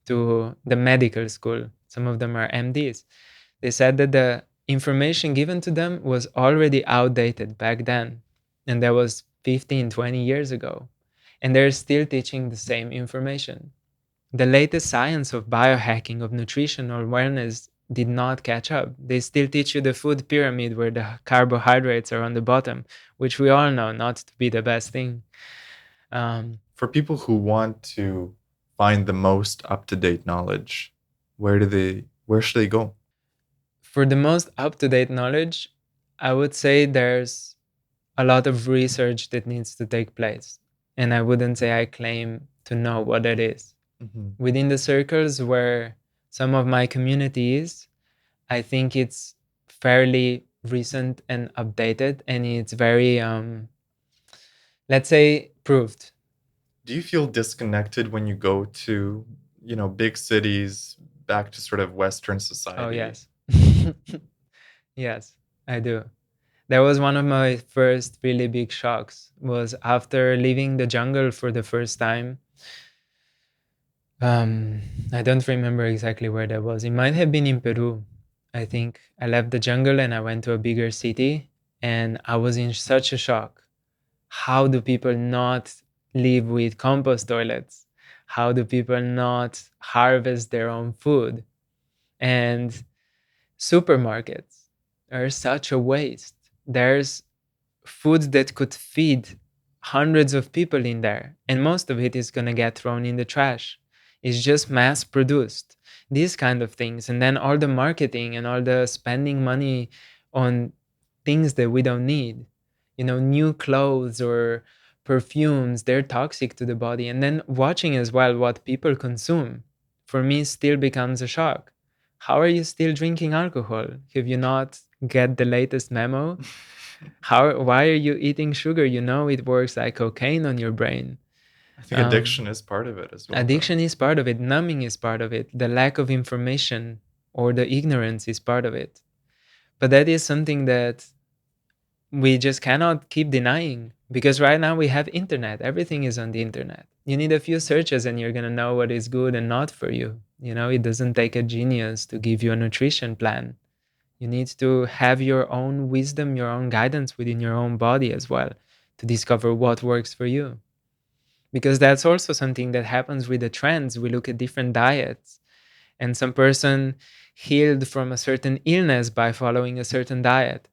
to the medical school, some of them are MDs, they said that the information given to them was already outdated back then. And that was 15, 20 years ago. And they're still teaching the same information. The latest science of biohacking, of nutritional wellness, did not catch up. They still teach you the food pyramid where the carbohydrates are on the bottom, which we all know not to be the best thing. For people who want to find the most up-to-date knowledge, where should they go? For the most up-to-date knowledge, I would say there's a lot of research that needs to take place. and I wouldn't say I claim to know what it is. Mm-hmm. Within the circles where some of my community is, I think it's fairly recent and updated, and it's very, let's say, proved. Do you feel disconnected when you go to, big cities, back to sort of Western Oh, society? yes. Yes, I do. That was one of my first really big shocks, was after leaving the jungle for the first time. I don't remember exactly where that was. It might have been in Peru. I think I left the jungle and I went to a bigger city, and I was in such a shock. How do people not live with compost toilets? How do people not harvest their own food? And supermarkets are such a waste. There's food that could feed hundreds of people in there, and most of it is going to get thrown in the trash. It's just mass produced, these kind of things. And then all the marketing and all the spending money on things that we don't need, new clothes or perfumes, they're toxic to the body. And then watching as well what people consume, for me, still becomes a shock. How are you still drinking alcohol? Have you not get the latest memo? Why are you eating sugar? It works like cocaine on your brain. I think addiction is part of it as well, though. Addiction is part of it. Numbing is part of it. The lack of information or the ignorance is part of it. But that is something that we just cannot keep denying, because right now we have internet. Everything is on the internet. You need a few searches and you're going to know what is good and not for you. It doesn't take a genius to give you a nutrition plan. You need to have your own wisdom, your own guidance within your own body as well, to discover what works for you. Because that's also something that happens with the trends. We look at different diets, and some person healed from a certain illness by following a certain diet.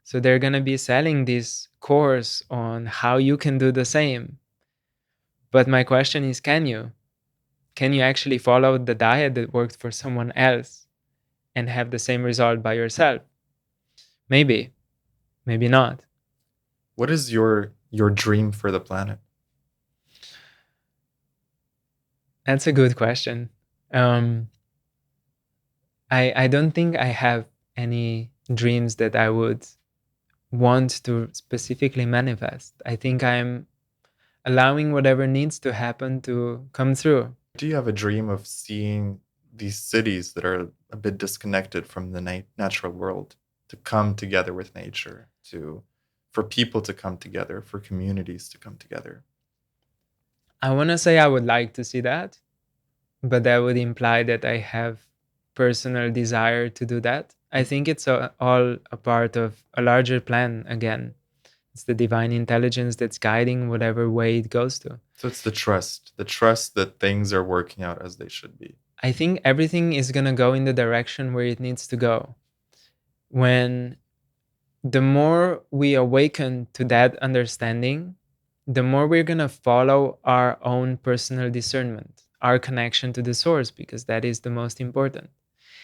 So they're going to be selling this course on how you can do the same. But my question is, can you? Can you actually follow the diet that worked for someone else and have the same result by yourself? Maybe, maybe not. What is your dream for the planet? That's a good question. Um, I don't think I have any dreams that I would want to specifically manifest. I think I'm allowing whatever needs to happen to come through. Do you have a dream of seeing these cities that are a bit disconnected from the natural world to come together with nature, for people to come together, for communities to come together? I want to say I would like to see that, but that would imply that I have personal desire to do that. I think it's all a part of a larger plan again. It's the divine intelligence that's guiding whatever way it goes to. So it's the trust that things are working out as they should be. I think everything is going to go in the direction where it needs to go. When the more we awaken to that understanding, the more we're going to follow our own personal discernment, our connection to the source, because that is the most important.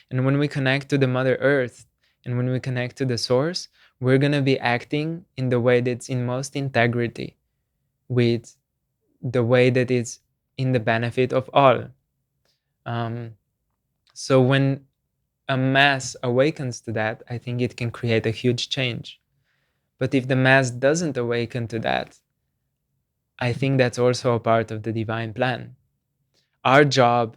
And when we connect to the Mother Earth and when we connect to the source, we're going to be acting in the way that's in most integrity, with the way that is in the benefit of all. So when a mass awakens to that, I think it can create a huge change. But if the mass doesn't awaken to that, I think that's also a part of the divine plan. Our job,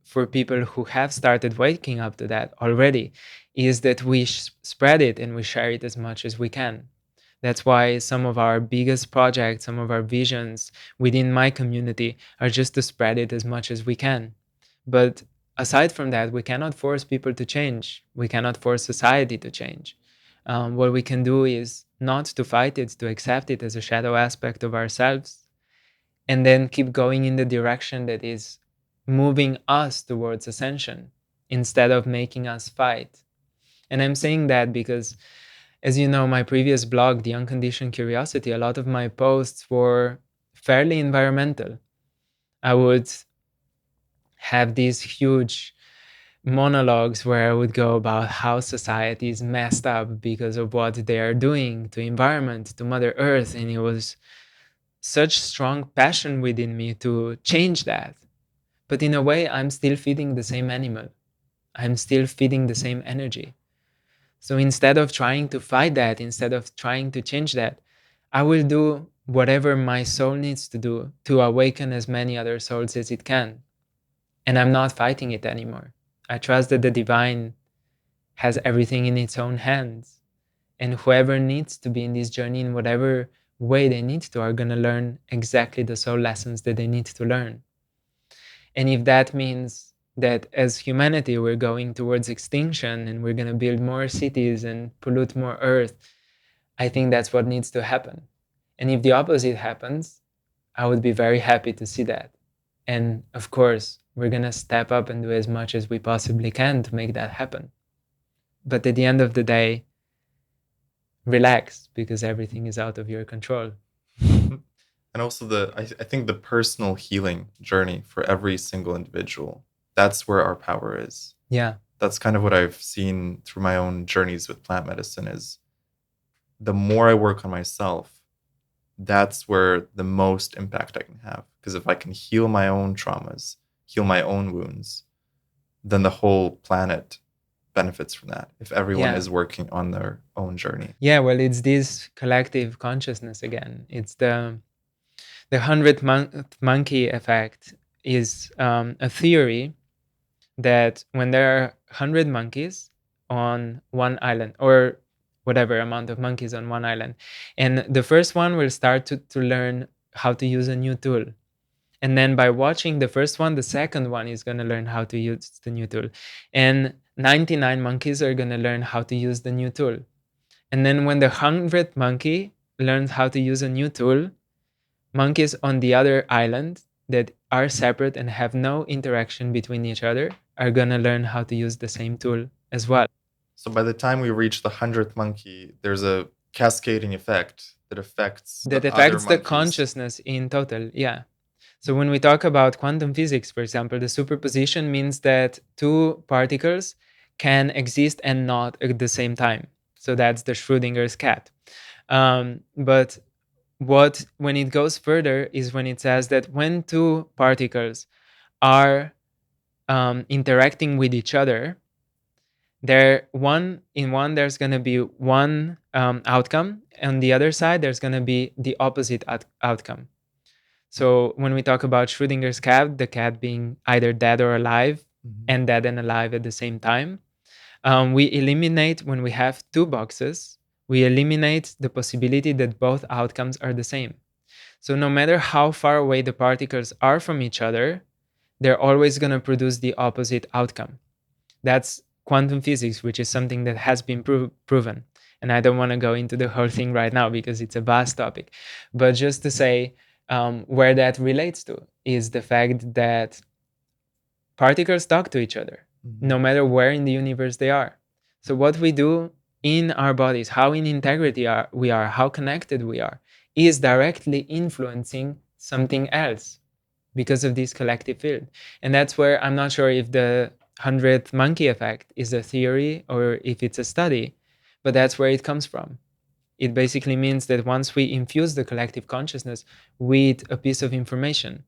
for people who have started waking up to that already, is that we spread it and we share it as much as we can. That's why some of our biggest projects, some of our visions within my community are just to spread it as much as we can. But aside from that, we cannot force people to change. We cannot force society to change. What we can do is not to fight it, to accept it as a shadow aspect of ourselves, and then keep going in the direction that is moving us towards ascension instead of making us fight. And I'm saying that because, as you know, my previous blog, The Unconditioned Curiosity, a lot of my posts were fairly environmental. I would have these huge monologues where I would go about how society is messed up because of what they are doing to environment, to Mother Earth. And it was such strong passion within me to change that. But in a way, I'm still feeding the same animal. I'm still feeding the same energy. So instead of trying to fight that, instead of trying to change that, I will do whatever my soul needs to do to awaken as many other souls as it can. And I'm not fighting it anymore. I trust that the divine has everything in its own hands. And whoever needs to be in this journey in whatever way they need to are going to learn exactly the soul lessons that they need to learn. And if that means that as humanity we're going towards extinction and we're going to build more cities and pollute more earth, I think that's what needs to happen. And if the opposite happens, I would be very happy to see that. And of course, we're going to step up and do as much as we possibly can to make that happen. But at the end of the day, relax, because everything is out of your control. And also I think the personal healing journey for every single individual, that's where our power is. Yeah. That's kind of what I've seen through my own journeys with plant medicine is the more I work on myself, that's where the most impact I can have. Because if I can heal my own traumas, heal my own wounds, then the whole planet benefits from that if everyone is working on their own journey. Yeah, well, it's this collective consciousness again. It's the 100th monkey effect is a theory that when there are 100 monkeys on one island, or whatever amount of monkeys on one island, and the first one will start to learn how to use a new tool. And then by watching the first one, the second one is going to learn how to use the new tool. And 99 monkeys are going to learn how to use the new tool. And then when the 100th monkey learns how to use a new tool, monkeys on the other island that are separate and have no interaction between each other are going to learn how to use the same tool as well. So by the time we reach the 100th monkey, there's a cascading effect that affects the consciousness in total. Yeah. So when we talk about quantum physics, for example, the superposition means that two particles can exist and not at the same time. So that's the Schrodinger's cat. But when it goes further is when it says that when two particles are interacting with each other, there's going to be one outcome, on the other side there's going to be the opposite outcome. So when we talk about Schrodinger's cat, the cat being either dead or alive, and dead and alive at the same time, we eliminate, when we have two boxes, we eliminate the possibility that both outcomes are the same. So no matter how far away the particles are from each other, they're always going to produce the opposite outcome. That's quantum physics, which is something that has been proven. And I don't want to go into the whole thing right now because it's a vast topic. But just to say, where that relates to is the fact that particles talk to each other, no matter where in the universe they are. So what we do in our bodies, how in integrity we are, how connected we are, is directly influencing something else because of this collective field. And that's where I'm not sure if the 100th monkey effect is a theory or if it's a study, but that's where it comes from. It basically means that once we infuse the collective consciousness with a piece of information,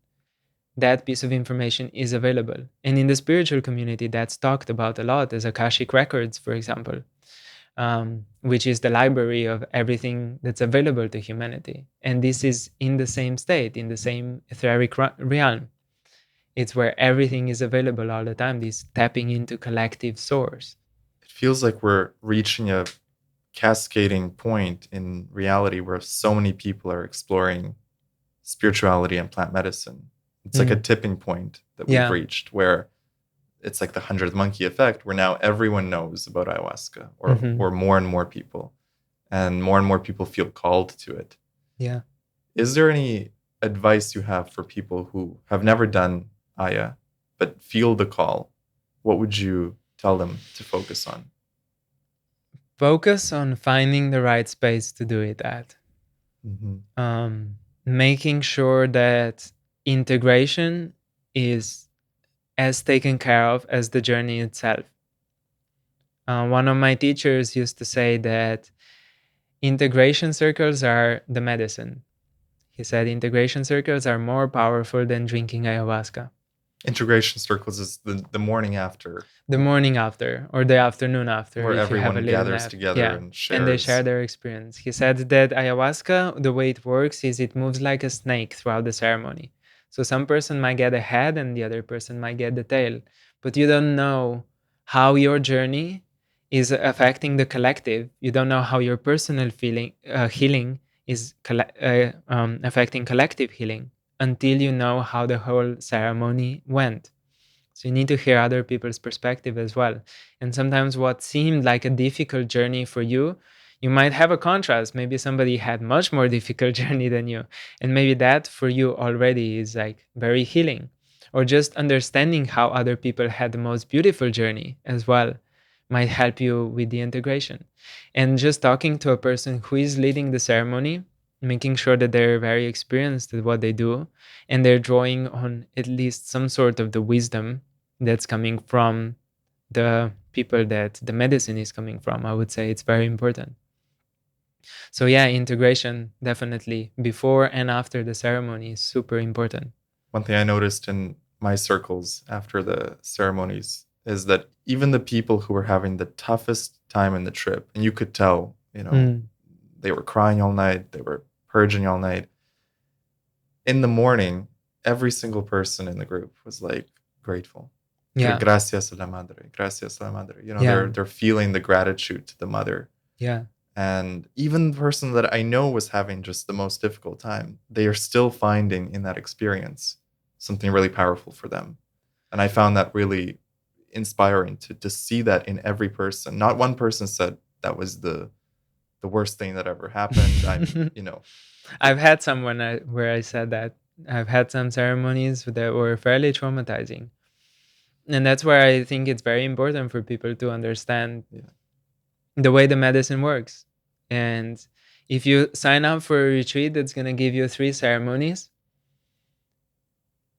that piece of information is available. And in the spiritual community, that's talked about a lot as Akashic Records, for example, which is the library of everything that's available to humanity. And this is in the same state, in the same etheric realm. It's where everything is available all the time, this tapping into collective source. It feels like we're reaching a cascading point in reality where so many people are exploring spirituality and plant medicine. It's like a tipping point that we've reached where it's like the 100th monkey effect, where now everyone knows about ayahuasca, or more and more people feel called to it. Yeah. Is there any advice you have for people who have never done Aya but feel the call? What would you tell them to focus on? Focus on finding the right space to do it at. Making sure that integration is as taken care of as the journey itself. One of my teachers used to say that integration circles are the medicine. He said integration circles are more powerful than drinking ayahuasca. Integration circles is the morning after. The morning after or the afternoon after, where if you have a everyone little gathers nap. together Yeah. and And they shares. share their experience. He said that ayahuasca, the way it works is it moves like a snake throughout the ceremony. So some person might get the head and the other person might get the tail. But you don't know how your journey is affecting the collective. You don't know how your personal healing is affecting collective healing until you know how the whole ceremony went. So you need to hear other people's perspective as well. And sometimes what seemed like a difficult journey for you, you might have a contrast. Maybe somebody had much more difficult journey than you. And maybe that for you already is like very healing. Or just understanding how other people had the most beautiful journey as well might help you with the integration. And just talking to a person who is leading the ceremony, making sure that they're very experienced at what they do and they're drawing on at least some sort of the wisdom that's coming from the people that the medicine is coming from. I would say it's very important. So yeah, integration definitely before and after the ceremony is super important. One thing I noticed in my circles after the ceremonies is that even the people who were having the toughest time in the trip, and you could tell, they were crying all night, they were purging all night. In the morning, every single person in the group was like grateful. Yeah. Gracias a la madre. Gracias a la madre. Yeah. They're feeling the gratitude to the mother. Yeah. And even the person that I know was having just the most difficult time, they are still finding in that experience something really powerful for them. And I found that really inspiring to see that in every person. Not one person said that was the worst thing that ever happened. I've had someone where I said that. I've had some ceremonies that were fairly traumatizing. And that's where I think it's very important for people to understand the way the medicine works. And if you sign up for a retreat that's going to give you 3 ceremonies,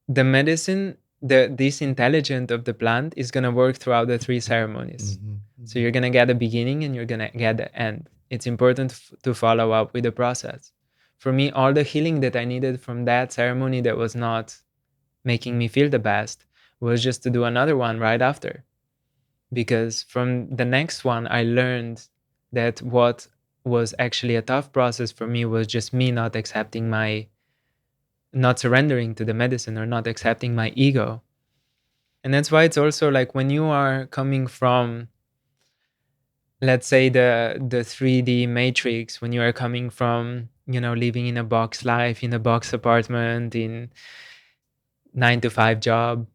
the medicine, this intelligence of the plant is going to work throughout the 3 ceremonies. Mm-hmm. So you're going to get a beginning and you're going to get the end. It's important to follow up with the process. For me, all the healing that I needed from that ceremony that was not making me feel the best was just to do another one right after. Because from the next one, I learned that what was actually a tough process for me was just me not surrendering to the medicine or not accepting my ego. And that's why it's also like when you are coming from, let's say, the 3D matrix, when you are coming from, living in a box life, in a box apartment, in 9-to-5 job,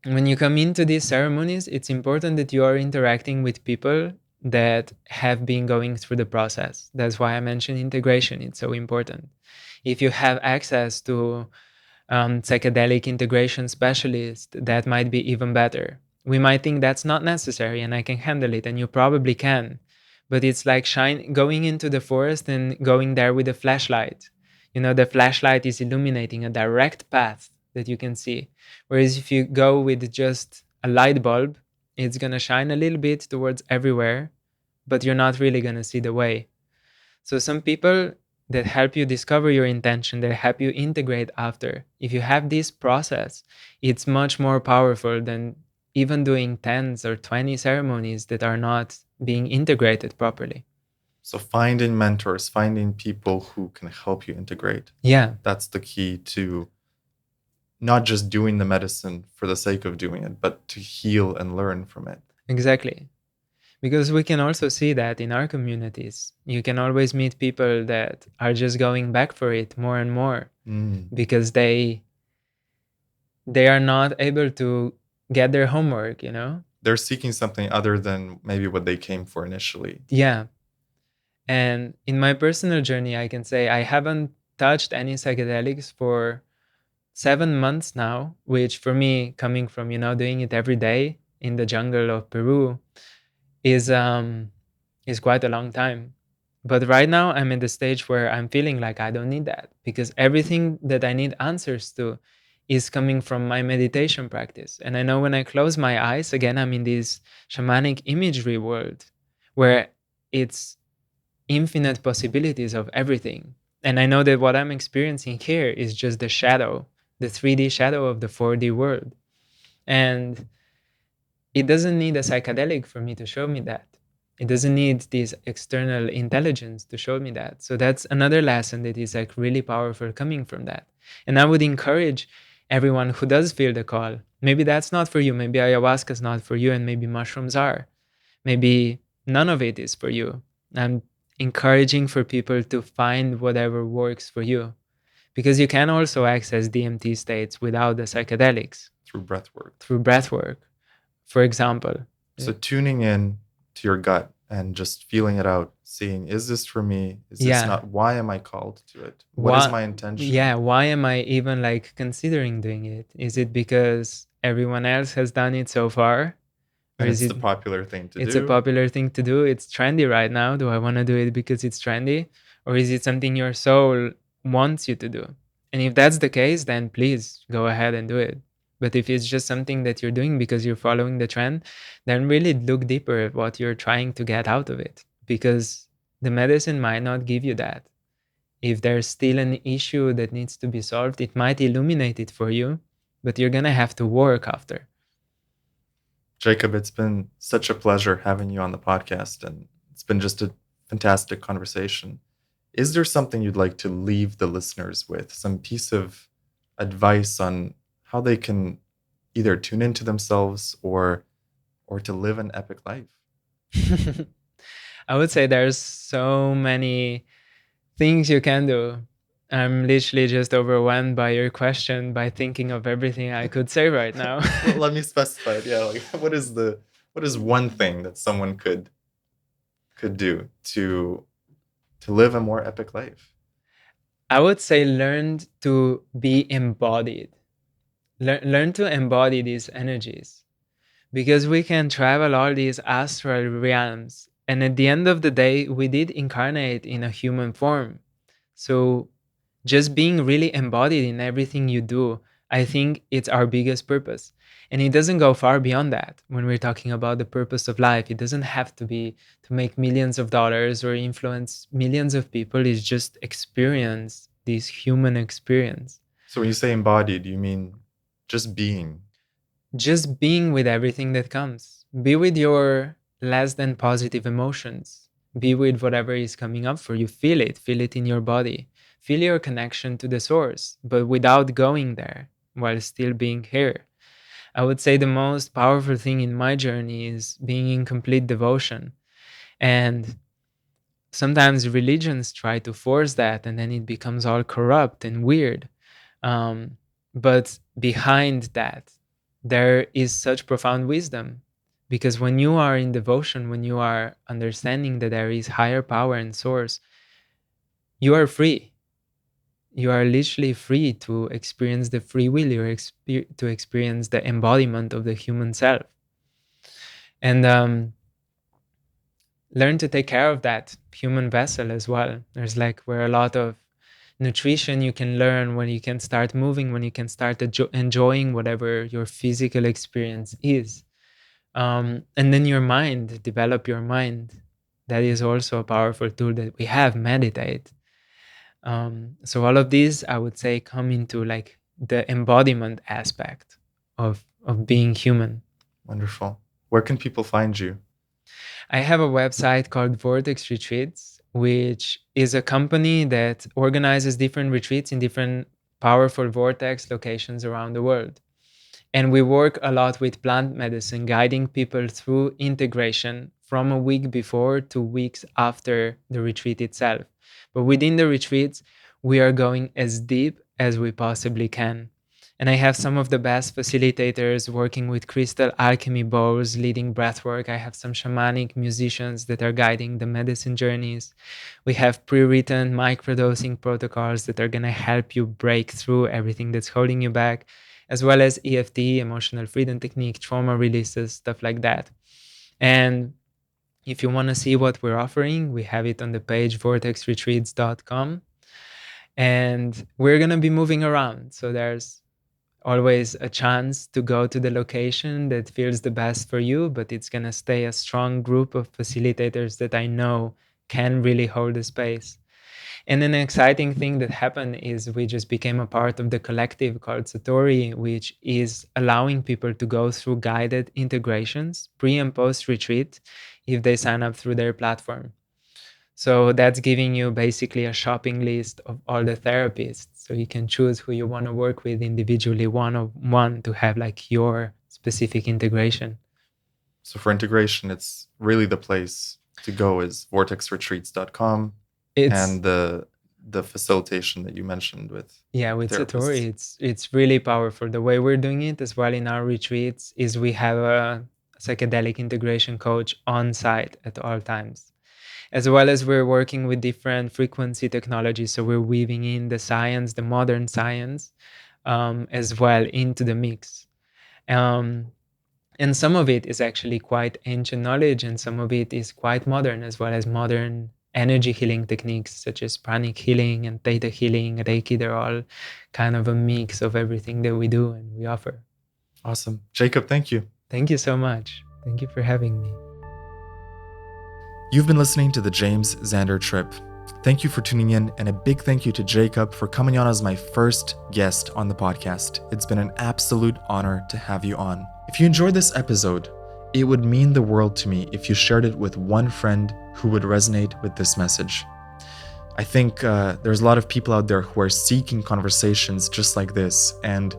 when you come into these ceremonies, it's important that you are interacting with people that have been going through the process. That's why I mentioned integration. It's so important. If you have access to psychedelic integration specialist, that might be even better. We might think that's not necessary and I can handle it, and you probably can. But it's like going into the forest and going there with a flashlight. The flashlight is illuminating a direct path that you can see. Whereas if you go with just a light bulb, it's going to shine a little bit towards everywhere, but you're not really going to see the way. So some people that help you discover your intention, that help you integrate after, if you have this process, it's much more powerful than even doing 10s or 20 ceremonies that are not being integrated properly. So finding mentors, finding people who can help you integrate. Yeah. That's the key to not just doing the medicine for the sake of doing it, but to heal and learn from it. Exactly. Because we can also see that in our communities. You can always meet people that are just going back for it more and more because they are not able to get their homework, They're seeking something other than maybe what they came for initially. Yeah. And in my personal journey, I can say I haven't touched any psychedelics for 7 months now, which for me, coming from, doing it every day in the jungle of Peru is quite a long time. But right now I'm in the stage where I'm feeling like I don't need that, because everything that I need answers to is coming from my meditation practice. And I know when I close my eyes, again, I'm in this shamanic imagery world where it's infinite possibilities of everything. And I know that what I'm experiencing here is just the shadow, the 3D shadow of the 4D world. And it doesn't need a psychedelic for me to show me that. It doesn't need this external intelligence to show me that. So that's another lesson that is like really powerful coming from that. And I would encourage everyone who does feel the call. Maybe that's not for you. Maybe ayahuasca is not for you, and maybe mushrooms are. Maybe none of it is for you. I'm encouraging for people to find whatever works for you, because you can also access DMT states without the psychedelics through breath work. through breath work, for example. So tuning in to your gut and just feeling it out, seeing, is this for me? Is this not? Why am I called to it? What is my intention? Yeah, why am I even like considering doing it? Is it because everyone else has done it so far? Or and it's the popular thing to do? It's a popular thing to do. It's trendy right now. Do I want to do it because it's trendy? Or is it something your soul wants you to do? And if that's the case, then please go ahead and do it. But if it's just something that you're doing because you're following the trend, then really look deeper at what you're trying to get out of it, because the medicine might not give you that. If there's still an issue that needs to be solved, it might illuminate it for you, but you're going to have to work after. Jakob, it's been such a pleasure having you on the podcast, and it's been just a fantastic conversation. Is there something you'd like to leave the listeners with? Some piece of advice on how they can either tune into themselves or to live an epic life? I would say there's so many things you can do. I'm literally just overwhelmed by your question, by thinking of everything I could say right now. Well, let me specify it. Yeah, like what is one thing that someone could do to live a more epic life? I would say learn to be embodied. Learn to embody these energies, because we can travel all these astral realms, and at the end of the day, we did incarnate in a human form. So just being really embodied in everything you do, I think it's our biggest purpose. And it doesn't go far beyond that. When we're talking about the purpose of life, it doesn't have to be to make millions of dollars or influence millions of people. It's just experience this human experience. So when you say embodied, you mean just being? Just being with everything that comes. Be with your less than positive emotions. Be with whatever is coming up for you. Feel it in your body. Feel your connection to the source, but without going there, while still being here. I would say the most powerful thing in my journey is being in complete devotion. And sometimes religions try to force that, and then it becomes all corrupt and weird. But behind that, there is such profound wisdom. Because when you are in devotion, when you are understanding that there is higher power and source, you are free. You are literally free to experience the free will, to experience the embodiment of the human self. And learn to take care of that human vessel as well. There's like where a lot of nutrition you can learn when you can start moving, when you can start enjoying whatever your physical experience is. And then your mind, develop your mind. That is also a powerful tool that we have, meditate. So all of these, I would say, come into like the embodiment aspect of being human. Wonderful. Where can people find you? I have a website called Vortex Retreats, which is a company that organizes different retreats in different powerful vortex locations around the world. And we work a lot with plant medicine, guiding people through integration from a week before to weeks after the retreat itself. But within the retreats, we are going as deep as we possibly can. And I have some of the best facilitators working with crystal alchemy bowls, leading breathwork. I have some shamanic musicians that are guiding the medicine journeys. We have pre-written microdosing protocols that are going to help you break through everything that's holding you back, as well as EFT, emotional freedom technique, trauma releases, stuff like that. And if you want to see what we're offering, we have it on the page vortexretreats.com. And we're going to be moving around. So there's always a chance to go to the location that feels the best for you, but it's going to stay a strong group of facilitators that I know can really hold the space. And an exciting thing that happened is we just became a part of the collective called Satori, which is allowing people to go through guided integrations pre and post retreat if they sign up through their platform. So that's giving you basically a shopping list of all the therapists. So you can choose who you want to work with individually, one on one, to have like your specific integration. So for integration, it's really the place to go is vortexretreats.com, and the facilitation that you mentioned with with therapists. Satori, it's really powerful. The way we're doing it as well in our retreats is we have a psychedelic integration coach on site at all times, as well as we're working with different frequency technologies. So we're weaving in the science, the modern science, as well into the mix. And some of it is actually quite ancient knowledge, and some of it is quite modern, as well as modern energy healing techniques such as pranic healing and theta healing, Reiki. They're all kind of a mix of everything that we do and we offer. Awesome. Jakob, thank you. Thank you so much. Thank you for having me. You've been listening to the James Xander Trip. Thank you for tuning in, and a big thank you to Jakob for coming on as my first guest on the podcast. It's been an absolute honor to have you on. If you enjoyed this episode, it would mean the world to me if you shared it with one friend who would resonate with this message. I think there's a lot of people out there who are seeking conversations just like this, and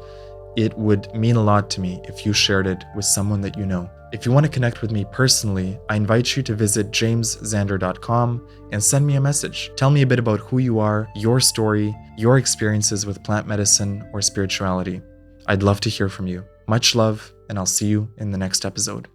it would mean a lot to me if you shared it with someone that you know. If you want to connect with me personally, I invite you to visit jamesxander.com and send me a message. Tell me a bit about who you are, your story, your experiences with plant medicine or spirituality. I'd love to hear from you. Much love, and I'll see you in the next episode.